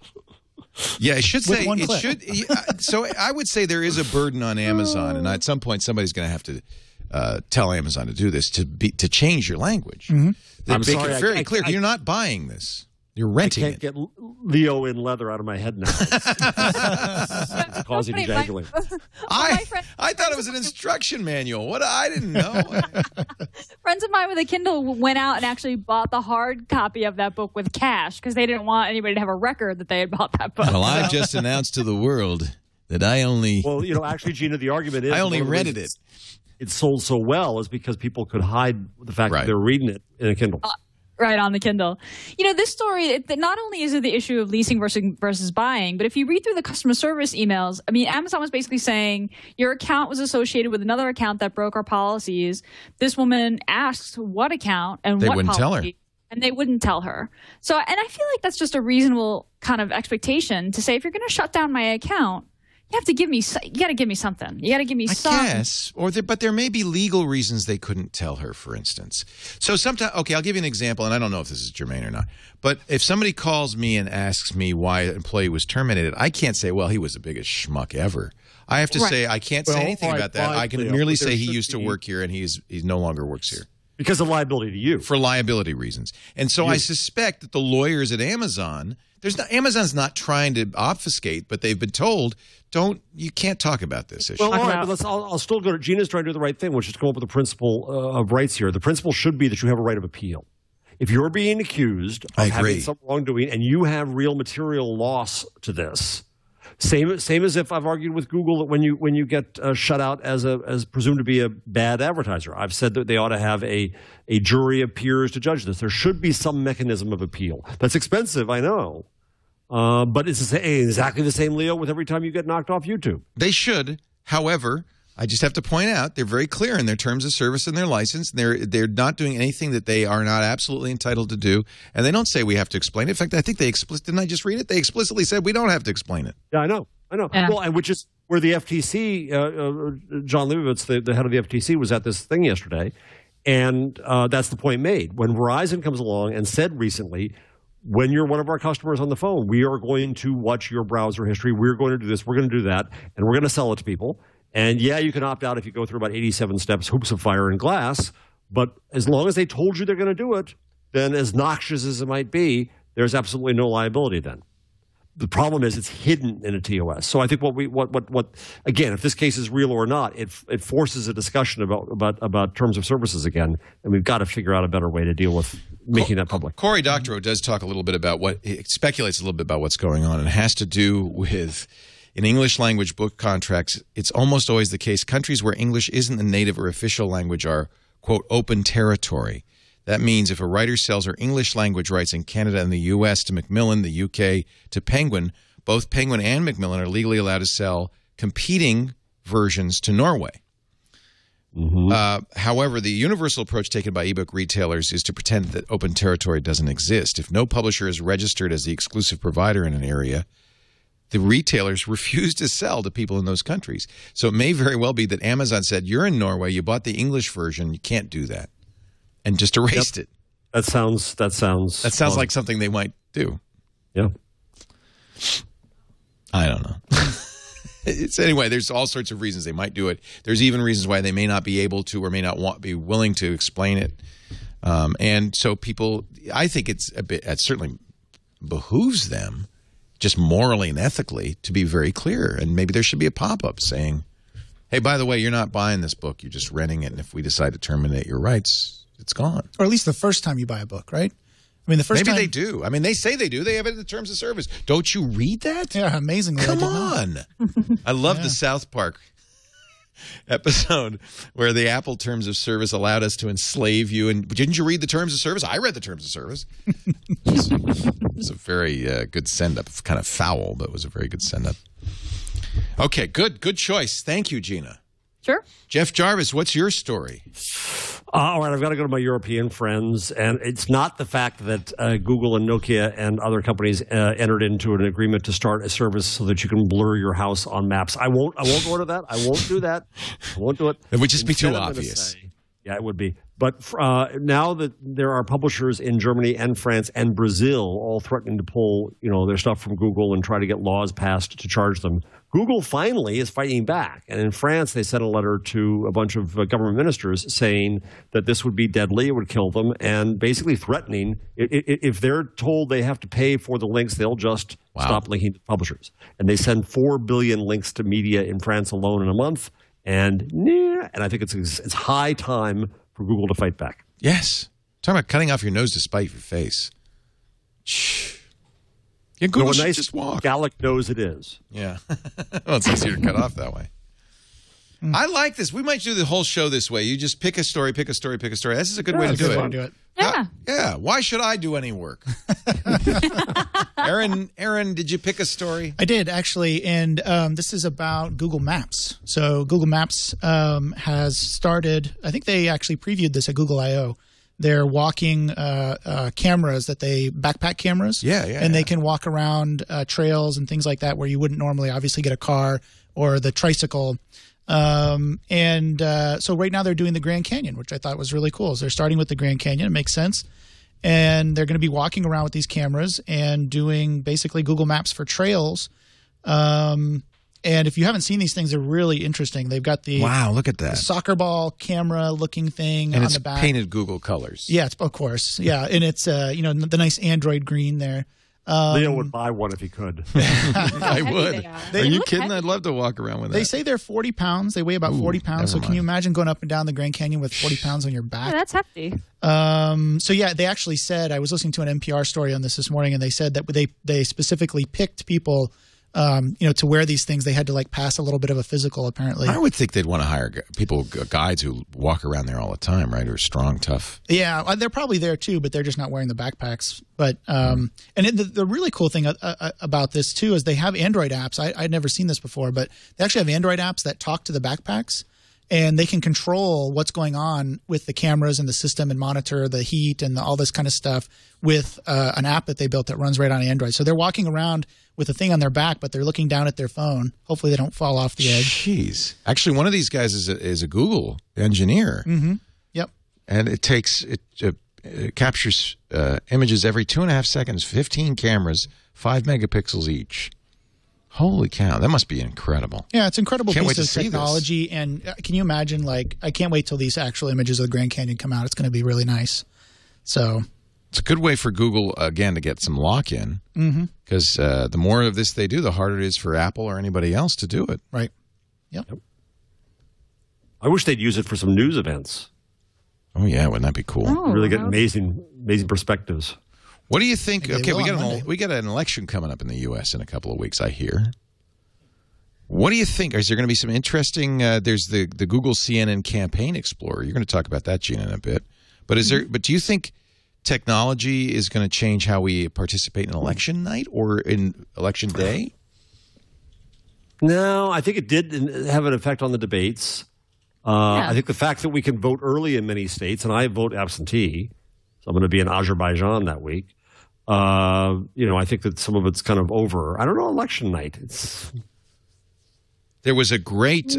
Yeah, it should say it should. So I would say there is a burden on Amazon, and at some point somebody's going to have to tell Amazon to do this to change your language. Mm-hmm. I'm sorry, it very clear. You're not buying this. You're renting it. I can't get Leo in leather out of my head now. It's causing ejaculate. I thought it was an instruction manual. I didn't know. Friends of mine with a Kindle went out and actually bought the hard copy of that book with cash because they didn't want anybody to have a record that they had bought that book. Well, I've just announced to the world that I only... Well, actually, Gina, the argument is... I only rented it. It sold so well is because people could hide the fact that they're reading it in a Kindle. Right, on the Kindle. This story, not only is it the issue of leasing versus buying, but if you read through the customer service emails, I mean, Amazon was basically saying your account was associated with another account that broke our policies. This woman asked what account and they what wouldn't policy, tell her. And they wouldn't tell her. So, and I feel like that's just a reasonable kind of expectation to say, if you're going to shut down my account, You have to give me. You got to give me something. You got to give me some. I guess, but there may be legal reasons they couldn't tell her. For instance, so sometimes, okay, I'll give you an example, and I don't know if this is germane or not. But if somebody calls me and asks me why an employee was terminated, I can't say, well, he was the biggest schmuck ever. I have to say I can't say anything about that. I can merely say he used to work here and he no longer works here. Because of liability to you. For liability reasons. And so I suspect that the lawyers at Amazon, Amazon's not trying to obfuscate, but they've been told, you can't talk about this issue. Well, all right, but I'll still go to Gina's trying to do the right thing, which is to come up with a principle of rights here. The principle should be that you have a right of appeal. If you're being accused of having some wrongdoing and you have real material loss to this, same as if I've argued with Google that when you get shut out as presumed to be a bad advertiser, I've said that they ought to have a jury of peers to judge this. There should be some mechanism of appeal. That's expensive, I know, but it's exactly the same, Leo, with every time you get knocked off YouTube. They should. However, I just have to point out they're very clear in their terms of service and their license. They're not doing anything that they are not absolutely entitled to do, and they don't say we have to explain it. In fact, I think didn't I just read it? They explicitly said we don't have to explain it. Yeah, I know. Yeah. Well, and which is where the FTC, John Leibovitz, the head of the FTC, was at this thing yesterday, and that's the point made. When Verizon comes along and said recently, when you're one of our customers on the phone, we are going to watch your browser history. We're going to do this. We're going to do that, and we're going to sell it to people. And yeah, you can opt out if you go through about 87 steps, hoops of fire and glass. But as long as they told you they're going to do it, then as noxious as it might be, there's absolutely no liability then. The problem is it's hidden in a TOS. So I think what again, if this case is real or not, it forces a discussion about terms of services again, and we've got to figure out a better way to deal with making that public. Cory Doctorow does talk a little bit about speculates a little bit about what's going on, and it has to do with. In English language book contracts, it's almost always the case. Countries where English isn't the native or official language are, quote, open territory. That means if a writer sells her English language rights in Canada and the U.S. to Macmillan, the U.K. to Penguin, both Penguin and Macmillan are legally allowed to sell competing versions to Norway. Mm-hmm. However, the universal approach taken by ebook retailers is to pretend that open territory doesn't exist. If no publisher is registered as the exclusive provider in an area, the retailers refuse to sell to people in those countries. So it may very well be that Amazon said, you're in Norway, you bought the English version, you can't do that, and just erased it. That sounds like something they might do. Yeah. I don't know. Anyway, there's all sorts of reasons they might do it. There's even reasons why they may not be able to or may not be willing to explain it. And so people, I think it certainly behooves them just morally and ethically to be very clear. And maybe there should be a pop-up saying, hey, by the way, you're not buying this book. You're just renting it. And if we decide to terminate your rights, it's gone. Or at least the first time you buy a book, right? I mean, the first time. Maybe they do. I mean, they say they do. They have it in the terms of service. Don't you read that? Yeah, amazingly. Come on. I love the South Park episode where the Apple terms of service allowed us to enslave you. And didn't you read the terms of service? I read the terms of service. It was a very good send-up. Kind of foul, but it was a very good send-up. Okay, good choice. Thank you, Gina. Sure. Jeff Jarvis, what's your story? All right, I've got to go to my European friends, and it's not the fact that Google and Nokia and other companies entered into an agreement to start a service so that you can blur your house on maps. I won't go to that. I won't do that. I won't do it. It would just be too obvious. Yeah, it would be. But now that there are publishers in Germany and France and Brazil all threatening to pull, their stuff from Google and try to get laws passed to charge them, Google finally is fighting back. And in France, they sent a letter to a bunch of government ministers saying that this would be deadly, it would kill them, and basically threatening if they're told they have to pay for the links, they'll just stop linking to publishers. And they send 4 billion links to media in France alone in a month. And I think it's high time for Google to fight back. Yes. Talking about cutting off your nose to spite your face. Yeah, Google should nice just walk. Gallic nose it is. Yeah. Well, it's easier to cut off that way. I like this. We might do the whole show this way. You just pick a story, pick a story, pick a story. This is a good way to do it. Yeah. Yeah. Why should I do any work? Aaron, did you pick a story? I did, actually, and this is about Google Maps. So Google Maps has started, I think they actually previewed this at Google I/O. they're walking cameras backpack cameras. And they can walk around trails and things like that where you wouldn't normally obviously get a car or the tricycle. So right now they're doing the Grand Canyon, which I thought was really cool. So they're starting with the Grand Canyon. It makes sense. And they're going to be walking around with these cameras and doing basically Google Maps for trails. And if you haven't seen these things, they're really interesting. They've got the look at that, the soccer ball camera looking thing and on the back. It's painted Google colors. Yeah, of course. Yeah, and it's the nice Android green there. Leo would buy one if he could. I would. Are you kidding? Heavy. I'd love to walk around with that. They say they're 40 pounds. They weigh about 40 pounds. So can you imagine going up and down the Grand Canyon with 40 pounds on your back? Yeah, that's hefty. So yeah, they actually said, I was listening to an NPR story on this morning, and they said that they specifically picked people to wear these things. They had to like pass a little bit of a physical, apparently. I would think they'd want to hire guides who walk around there all the time, right? Who are strong, tough. Yeah, they're probably there too, but they're just not wearing the backpacks. But the really cool thing about this too is they have Android apps. I'd never seen this before, but they actually have Android apps that talk to the backpacks, and they can control what's going on with the cameras and the system and monitor the heat and all this kind of stuff with an app that they built that runs right on Android. So they're walking around with a thing on their back, but they're looking down at their phone. Hopefully they don't fall off the edge. Jeez. Actually, one of these guys is a Google engineer. Mm-hmm. Yep. And it captures images every 2.5 seconds, 15 cameras, 5 megapixels each. Holy cow, that must be incredible. Yeah, it's incredible Can't piece wait of to see technology. And can you imagine, I can't wait till these actual images of the Grand Canyon come out. It's going to be really nice. So it's a good way for Google, again, to get some lock-in. Because the more of this they do, the harder it is for Apple or anybody else to do it. Right. Yep. I wish they'd use it for some news events. Oh, yeah, wouldn't that be cool? Really get amazing perspectives. What do you think? Okay, we got an election coming up in the U.S. in a couple of weeks, I hear. What do you think? Is there going to be some interesting? There's the Google CNN Campaign Explorer. You're going to talk about that, Gina, in a bit. But But do you think technology is going to change how we participate in election night or in election day? No, I think it did have an effect on the debates. I think the fact that we can vote early in many states, and I vote absentee, so I'm going to be in Azerbaijan that week. I think that some of it's kind of over. I don't know, election night. There was a great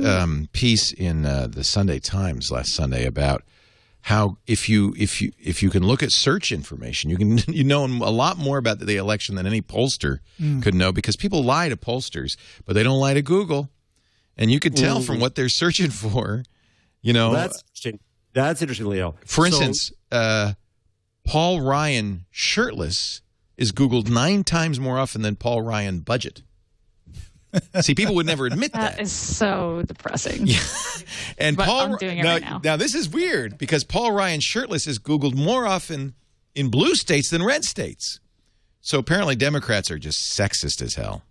piece in the Sunday Times last Sunday about how if you can look at search information, you know a lot more about the election than any pollster could know, because people lie to pollsters, but they don't lie to Google, and you can tell from what they're searching for. Well, that's interesting. That's interesting, Leo. For instance, Paul Ryan shirtless is Googled 9 times more often than Paul Ryan budget. See, people would never admit that. That is so depressing. Yeah. And but I'm doing it right now. Now, this is weird because Paul Ryan shirtless is Googled more often in blue states than red states. So apparently Democrats are just sexist as hell.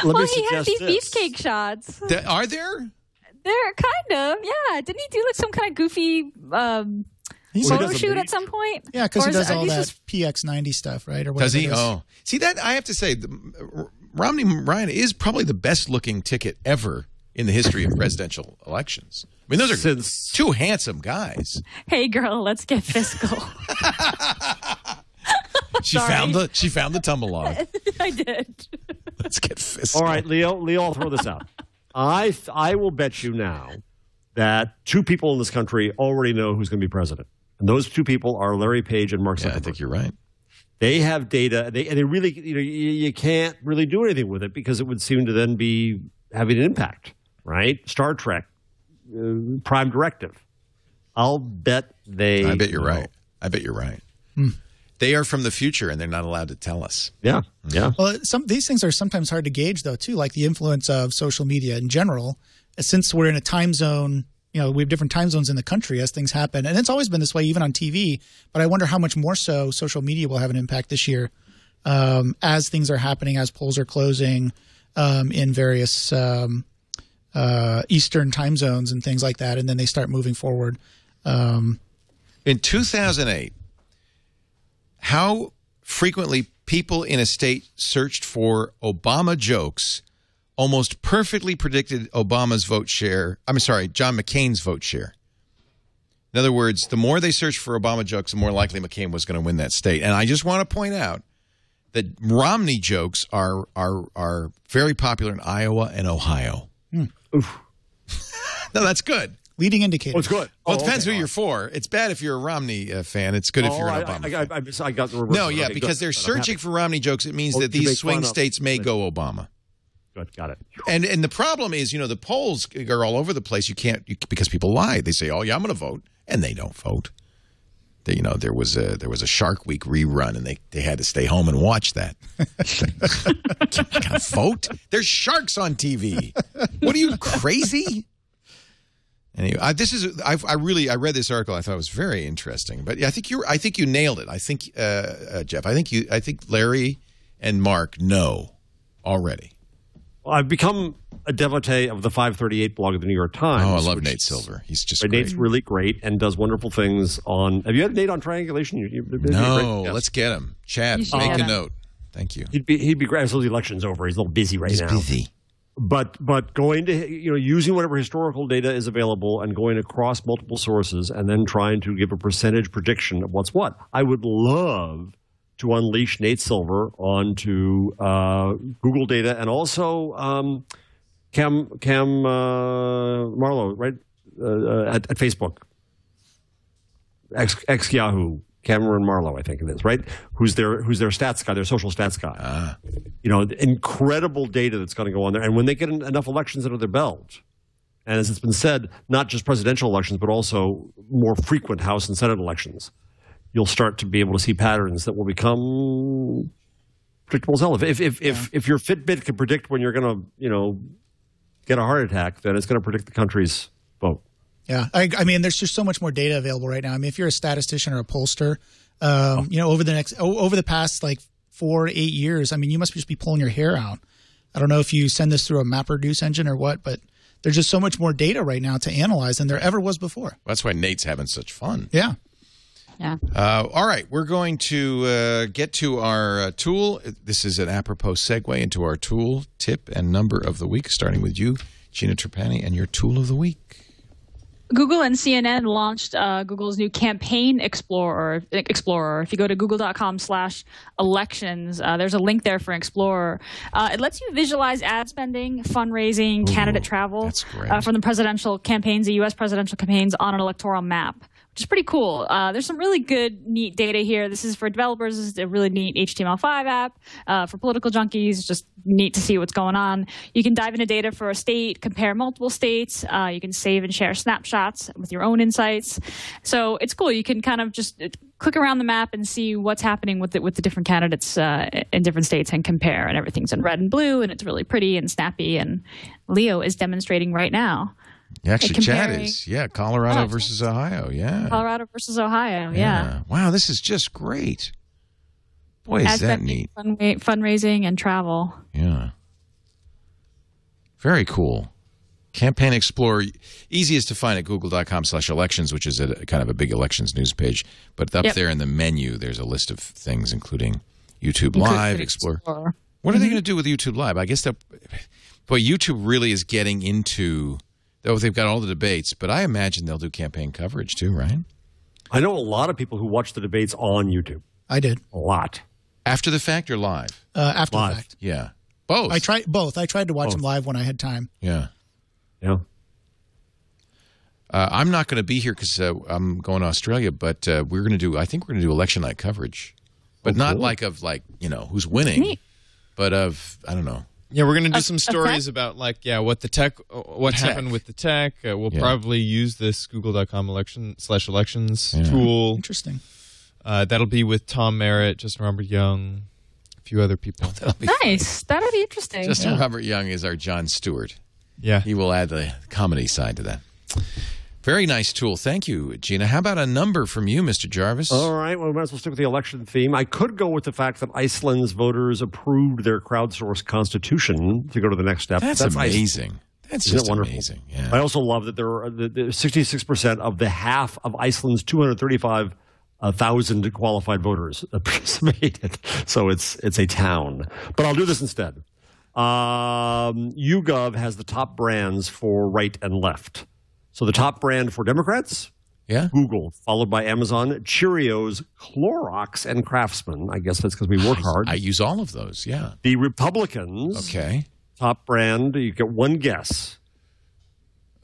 Well, he had these beefcake shots. Are there? They're kind of, yeah. Didn't he do some kind of goofy photo shoot at some point? Yeah, because he does all that PX90 stuff, right? Or does he? Oh. See, that I have to say, Romney Ryan is probably the best-looking ticket ever in the history of presidential elections. I mean, those are two handsome guys. Hey, girl, let's get fiscal. She found the tumble log. I did. Let's get fiscal. All right, Leo, I'll throw this out. I will bet you now that 2 people in this country already know who's going to be president. And those 2 people are Larry Page and Mark Zuckerberg. Yeah, I think you're right. They have data, and they really, you can't really do anything with it because it would seem to then be having an impact, right? Star Trek, Prime Directive. I bet you're right. I bet you're right. They are from the future, and they're not allowed to tell us. Yeah, yeah. Well, these things are sometimes hard to gauge, though, too, like the influence of social media in general. Since we're in a time zone, we have different time zones in the country as things happen. And it's always been this way, even on TV. But I wonder how much more so social media will have an impact this year as things are happening, as polls are closing in various Eastern time zones and things like that. And then they start moving forward. In 2008, how frequently people in a state searched for Obama jokes almost perfectly predicted Obama's vote share. I'm sorry, John McCain's vote share. In other words, the more they searched for Obama jokes, the more likely McCain was going to win that state. And I just want to point out that Romney jokes are very popular in Iowa and Ohio. Oof. No, that's good. Leading indicator. Oh, it's good. Well, it depends who you're for. It's bad if you're a Romney fan. It's good if you're an Obama fan. I got the reverse. No, yeah, because they're searching for Romney jokes. It means that these swing states may go Obama. Good, got it. And the problem is, the polls are all over the place. You can't because people lie. They say, "Oh yeah, I'm going to vote," and they don't vote. There was a Shark Week rerun, and they had to stay home and watch that. You can't vote. There's sharks on TV. What are you, crazy? Anyway, I read this article. I thought it was very interesting. But yeah, I think you nailed it. I think Jeff. I think Larry and Mark know already. Well, I've become a devotee of the 538 blog of the New York Times. Oh, I love Nate Silver. He's just great. Nate's really great and does wonderful things on. Have you had Nate on triangulation? No, let's get him. Chad, make a note. Thank you. He'd be great. So the election's over. He's a little busy right now. He's busy. But going to using whatever historical data is available and going across multiple sources and then trying to give a percentage prediction of what's what. I would love to unleash Nate Silver onto Google data and also Cam Marlowe, right, at Facebook, ex Yahoo, Cameron Marlowe, I think it is, right? Who's their stats guy, their social stats guy. Incredible data that's going to go on there. And when they get enough elections under their belt, and as it's been said, not just presidential elections, but also more frequent House and Senate elections, you'll start to be able to see patterns that will become predictable as hell. If your Fitbit can predict when you're going to, get a heart attack, then it's going to predict the country's vote. Yeah, I mean, there's just so much more data available right now. I mean, if you're a statistician or a pollster, over the past like 4 to 8 years, I mean, you must just be pulling your hair out. I don't know if you send this through a MapReduce engine or what, but there's just so much more data right now to analyze than there ever was before. That's why Nate's having such fun. Yeah. Yeah. All right, we're going to get to our tool. This is an apropos segue into our tool tip and number of the week, starting with you, Gina Trapani, and your tool of the week. Google and CNN launched Google's new Campaign Explorer. If you go to google.com/elections, there's a link there for Explorer. It lets you visualize ad spending, fundraising, candidate travel from the presidential campaigns, the U.S. presidential campaigns on an electoral map, which is pretty cool. There's some really good, neat data here. This is for developers. This is a really neat HTML5 app. For political junkies, just neat to see what's going on. You can dive into data for a state, compare multiple states. You can save and share snapshots with your own insights. So it's cool. You can kind of just click around the map and see what's happening with the different candidates in different states and compare. And everything's in red and blue, and it's really pretty and snappy. And Leo is demonstrating right now. Actually, Chad is. Yeah, Colorado versus Ohio. Yeah. Colorado versus Ohio. Yeah. Wow, this is just great. Boy, is that neat. Fundraising and travel. Yeah. Very cool. Campaign Explorer, easiest to find at google.com/elections, which is a kind of a big elections news page. But up there in the menu, there's a list of things, including YouTube Live, Explorer. What are they going to do with YouTube Live? I guess YouTube really is getting into... Though they've got all the debates, but I imagine they'll do campaign coverage too, right? I know a lot of people who watch the debates on YouTube. I did. A lot. After the fact or live? After the fact. Yeah. Both. I tried both. I tried to watch them live when I had time. Yeah. Yeah. I'm not going to be here because I'm going to Australia, but I think we're going to do election night coverage. But not cool. Who's winning, but of, I don't know. Yeah, we're going to do some stories about what happened with the tech. We'll probably use this google.com/elections tool. Interesting. That'll be with Tom Merritt, Justin Robert Young, a few other people. Nice. That'll be interesting. Justin Robert Young is our Jon Stewart. Yeah. He will add the comedy side to that. Very nice tool. Thank you, Gina. How about a number from you, Mr. Jarvis? All right. Well, we might as well stick with the election theme. I could go with the fact that Iceland's voters approved their crowdsourced constitution to go to the next step. That's amazing. That's just amazing. Yeah. I also love that there are 66% of the half of Iceland's 235,000 qualified voters participated. So it's a town. But I'll do this instead. YouGov has the top brands for right and left. So the top brand for Democrats Yeah. Google, followed by Amazon, Cheerios, Clorox, and Craftsman. I guess that's because we work hard. I use all of those, yeah. The Republicans. Okay. Top brand. You get one guess.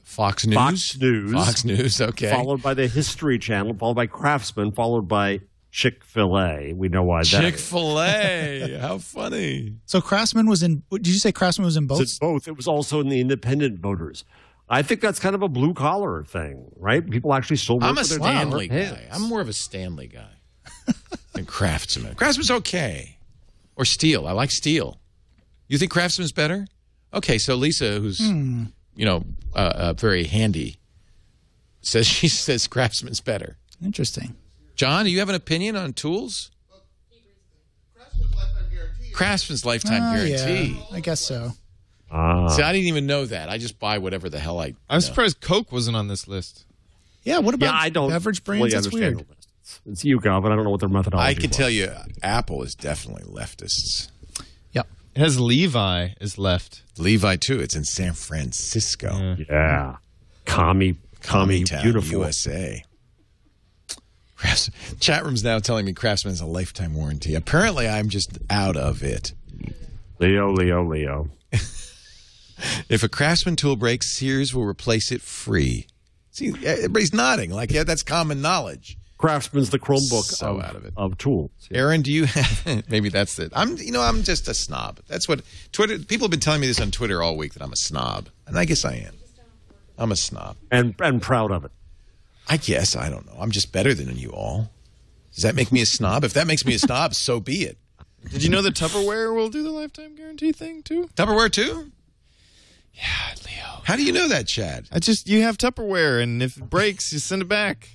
Fox News. Fox News, okay. Followed by the History Channel, followed by Craftsman, followed by Chick-fil-A. We know why that is. Chick-fil-A. How funny. So Craftsman was in, did you say Craftsman was in both? It's both. It was also in the independent voters. I think that's kind of a blue-collar thing, right? People actually still work I'm a with their Stanley hands. guy. I'm more of a Stanley guy than Craftsman. Craftsman's okay. Or Steel. I like Steel. You think Craftsman's better? Okay, so Lisa, who's, very handy, she says Craftsman's better. Interesting. John, do you have an opinion on tools? Craftsman's lifetime guarantee. Yeah, I guess so. See, I didn't even know that. I just buy whatever the hell I'm surprised Coke wasn't on this list. Yeah, what about I don't beverage brands? That's weird. It's Yuka, but I don't know what their methodology I can was. tell you, Apple is definitely leftists. Yep. It has Levi is left. Levi, too. It's in San Francisco. Yeah. Commie Town, beautiful. USA. Chat room's now telling me Craftsman has a lifetime warranty. Apparently, I'm just out of it. Leo. If a Craftsman tool breaks, Sears will replace it free. See, everybody's nodding like, yeah, that's common knowledge. Craftsman's the Chromebook So out of it. of tools. Yeah. Aaron, do you have, maybe that's it. I'm just a snob. That's what Twitter, people have been telling me this on Twitter all week, that I'm a snob. And I guess I am. I'm a snob. And proud of it. I guess, I don't know. I'm just better than you all. Does that make me a snob? If that makes me a snob, so be it. Did you know that Tupperware will do the lifetime guarantee thing too? Tupperware too? Yeah, Leo. How do you know that, Chad? You have Tupperware, and if it breaks, you send it back.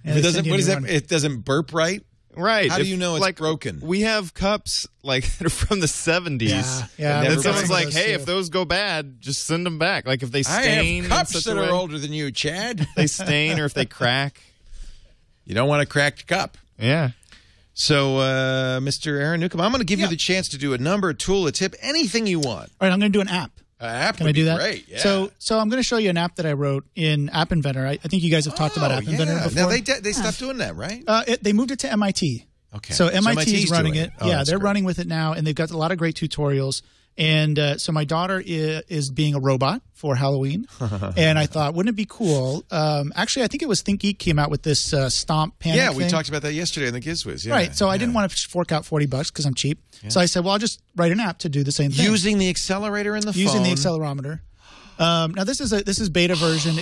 Yeah, It doesn't. What is that? It doesn't burp right. Right. How do you know it's broken? We have cups that are from the 70s. Yeah. And Never someone's got like, those, hey, too. if those go bad, just send them back. Like if they I stain have cups in such that a way, are older than you, Chad. they stain or if they crack. You don't want a cracked cup. Yeah. So, Mr. Aaron Newcomb, I'm going to give you the chance to do a number, a tool, a tip, anything you want. All right, I'm going to do an app. An app Can would I do be that? great. Yeah. So I'm going to show you an app that I wrote in App Inventor. I think you guys have talked about App Inventor before. Now, they stopped doing that, right? They moved it to MIT. Okay. So MIT MIT's is running doing it. Oh, Yeah, that's they're great. running with it now, and they've got a lot of great tutorials. And so my daughter is being a robot for Halloween, and I thought, wouldn't it be cool? Actually, I think it was ThinkGeek came out with this Stomp Panic Yeah, we thing. talked about that yesterday in the GizWiz. Yeah, Right, so I didn't yeah. want to fork out $40 because I'm cheap. Yeah. So I said, well, I'll just write an app to do the same thing. Using the accelerator in the phone. Using the accelerometer. Now this is beta version.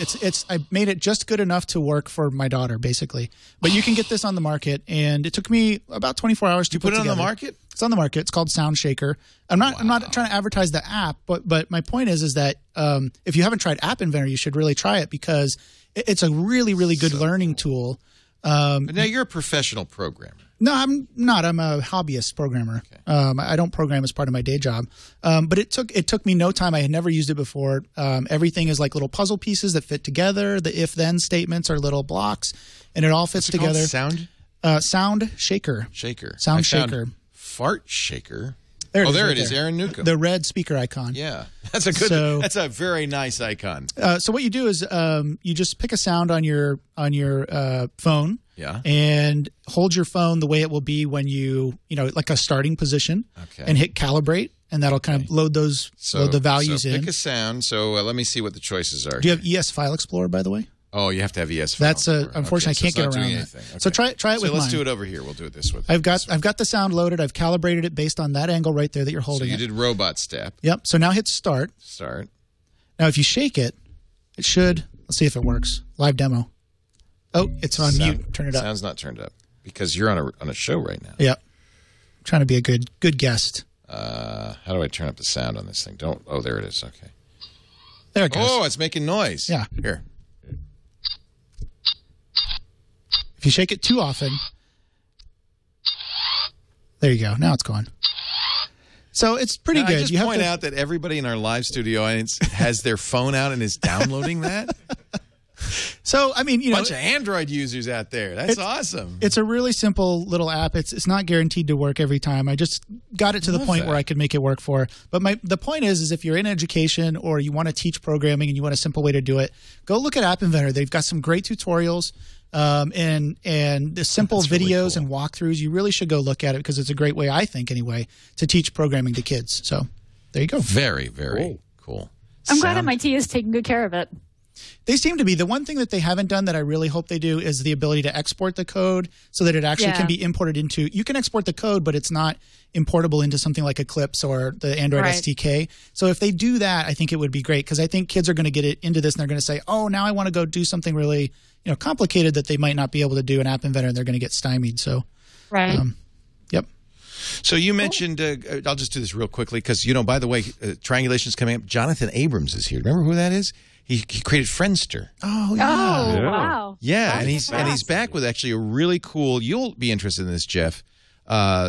I made it just good enough to work for my daughter, basically. But you can get this on the market, and it took me about 24 hours to put it on together. the market? It's on the market. It's called Sound Shaker. I'm not trying to advertise the app, but my point is that if you haven't tried App Inventor, you should really try it because it's a really, really good learning tool. But now you're a professional programmer. No, I'm not. I'm a hobbyist programmer. Okay. I don't program as part of my day job. But it took me no time. I had never used it before. Everything is like little puzzle pieces that fit together. The if-then statements are little blocks, and it all fits together. Sound? Sound Shaker. Shaker. Sound Shaker. Fart Shaker. There it is. Aaron Newcomb. The red speaker icon. Yeah, that's a good. That's a very nice icon. So what you do is you just pick a sound on your phone. Yeah. And hold your phone the way it will be when like a starting position. Okay. And hit calibrate, and that'll kind of load the values in. Pick a sound. So let me see what the choices are. Do you have ES File Explorer, by the way? Oh, you have to have ES File Explorer. Unfortunately, I can't get around that. Okay. So try it with mine. So let's do it over here. We'll do it this way. I've got the sound loaded. I've calibrated it based on that angle right there that you're holding. So you did robot step. Yep. So now hit start. Start. Now if you shake it, it should. Let's see if it works. Live demo. Oh, it's on mute. Turn it up. Sound's not turned up because you're on a show right now. Yep. I'm trying to be a good guest. How do I turn up the sound on this thing? Oh, there it is. Okay. There it goes. Oh, it's making noise. Yeah. Here. If you shake it too often, there you go. Now it's gone. So it's pretty good. I just point out that everybody in our live studio audience has their phone out and is downloading that. So, I mean, bunch of Android users out there. That's awesome. It's a really simple little app. It's not guaranteed to work every time. I just got it to the point where I could make it work for. But the point is if you're in education or you want to teach programming and you want a simple way to do it, go look at App Inventor. They've got some great tutorials. and the simple videos and walkthroughs. You really should go look at it because it's a great way, I think anyway, to teach programming to kids. So there you go. Very, very cool. I'm glad MIT is taking good care of it. They seem to be. The one thing that they haven't done that I really hope they do is the ability to export the code so that it actually can be imported into – you can export the code, but it's not importable into something like Eclipse or the Android SDK. So if they do that, I think it would be great because I think kids are going to get into this and they're going to say, oh, now I want to go do something really complicated that they might not be able to do in App Inventor and they're going to get stymied. So, yep. So you mentioned I'll just do this real quickly because, by the way, Triangulation's coming up. Jonathan Abrams is here. Remember who that is? He created Friendster. Oh, yeah. Oh, wow. Yeah, and he's back with actually a really cool, you'll be interested in this, Jeff,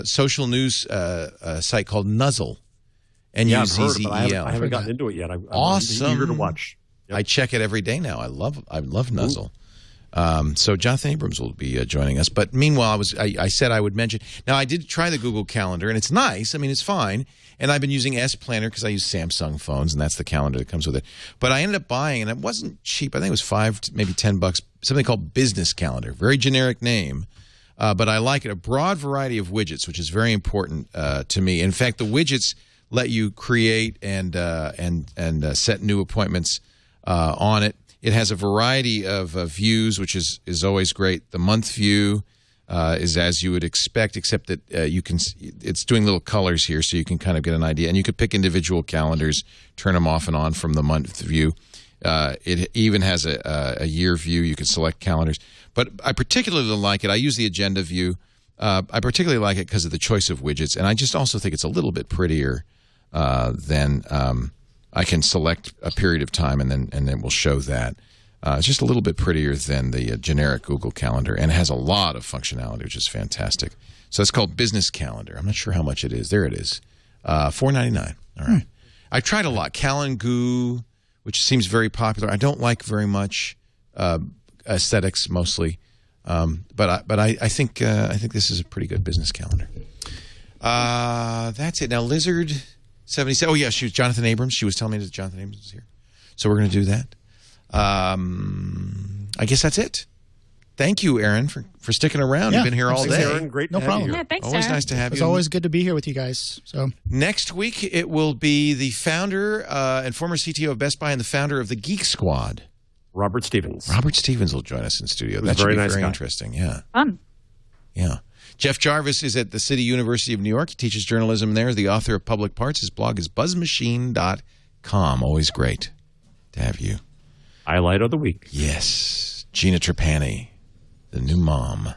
social news site called Nuzzle. N-U-Z-Z-E-L. I haven't gotten into it yet. Awesome. I'm eager to watch. Yep. I check it every day now. I love Nuzzle. So Jonathan Abrams will be joining us. But meanwhile, I said I would mention. Now, I did try the Google Calendar, and it's nice. I mean, it's fine. And I've been using S Planner because I use Samsung phones, and that's the calendar that comes with it. But I ended up buying, and it wasn't cheap. I think it was $5, maybe $10, something called Business Calendar. Very generic name, but I like it. A broad variety of widgets, which is very important to me. In fact, the widgets let you create and set new appointments on it. It has a variety of views, which is always great. The month view is as you would expect, except that it's doing little colors here, so you can kind of get an idea. And you could pick individual calendars, turn them off and on from the month view. It even has a year view. You can select calendars. But I particularly like it. I use the agenda view. I particularly like it because of the choice of widgets. And I just also think it's a little bit prettier than I can select a period of time and then we'll show that. It's just a little bit prettier than the generic Google Calendar, and it has a lot of functionality, which is fantastic. So it's called Business Calendar. I'm not sure how much it is. There it is, $4.99. All right. I tried a lot. Calengoo, which seems very popular. I don't like very much aesthetics mostly, but I think this is a pretty good business calendar. That's it. Now Lizard 77. Oh yeah, she was Jonathan Abrams. She was telling me that Jonathan Abrams is here, so we're going to do that. I guess that's it. Thank you, Aaron, for sticking around. You've been here all day. Aaron. Great no to problem. Have you. Yeah, thanks, Always Aaron. nice to have you. It's always good to be here with you guys. So next week it will be the founder and former CTO of Best Buy and the founder of the Geek Squad, Robert Stevens. Robert Stevens will join us in studio. That should be very interesting. Yeah. Fun. Yeah. Jeff Jarvis is at the City University of New York. He teaches journalism there. The author of Public Parts. His blog is buzzmachine.com. Always great to have you. Highlight of the week. Yes. Gina Trapani, the new mom.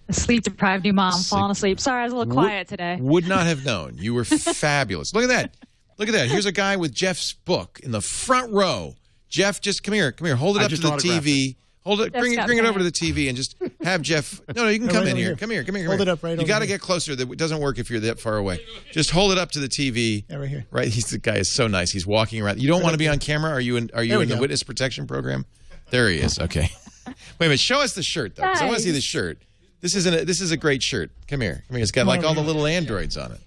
A sleep-deprived new mom falling asleep. Sorry, I was a little quiet today. Would not have known. You were fabulous. Look at that. Look at that. Here's a guy with Jeff's book in the front row. Jeff, just come here. Come here. Hold it up to the TV. Hold it. Bring it over to the TV and just have Jeff. No, you can come in here. Come here. Hold it up right over here. You got to get closer. It doesn't work if you're that far away. Just hold it up to the TV. Yeah, right here. Right. The guy is so nice. He's walking around. You don't want to be on camera? Are you in the witness protection program? There he is. Okay. Wait a minute. Show us the shirt, though, because I want to see the shirt. This is a great shirt. Come here. It's got like all the little androids on it.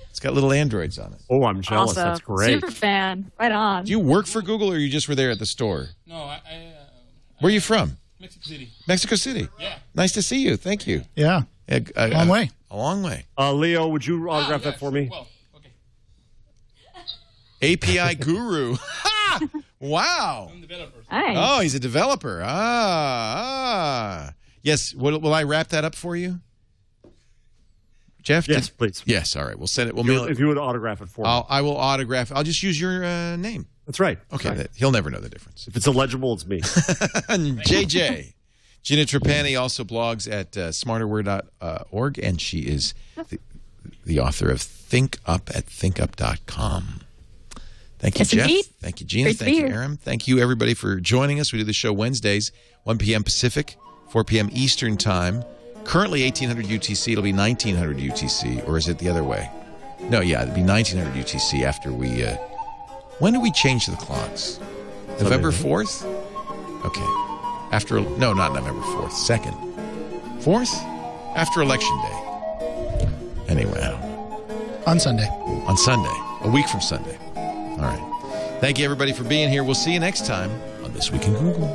It's got little androids on it. Oh, I'm jealous. Awesome. That's great. Super fan. Right on. Do you work for Google, or you just were there at the store? No, Where are you from? Mexico City. Mexico City. Yeah. Nice to see you. Thank you. yeah, long way. A long way. Leo, would you autograph that for me? Well, okay. API guru. Wow. I'm a developer. Nice. Oh, he's a developer. Yes. Will I wrap that up for you, Jeff? Yes, please. Yes. All right. We'll send it. We'll mail it. If you would autograph it for me. I will autograph. I'll just use your name. That's right. Okay. Right. He'll never know the difference. If it's illegible, it's me. JJ. Gina Trapani also blogs at smarterword.org, and she is the author of Think Up at thinkup.com. Thank you, Yes, Jeff. indeed. Thank you, Gina. Great to Thank be you, here. Aaron. Thank you, everybody, for joining us. We do the show Wednesdays, 1 p.m. Pacific, 4 p.m. Eastern Time. Currently 1800 UTC. It'll be 1900 UTC, or is it the other way? No, yeah, it'll be 1900 UTC after we... when do we change the clocks? November 4th? Okay. No, not November 4th. 2nd. 4th? After Election Day. Anyway, I don't know. On Sunday. On Sunday. A week from Sunday. All right. Thank you, everybody, for being here. We'll see you next time on This Week in Google.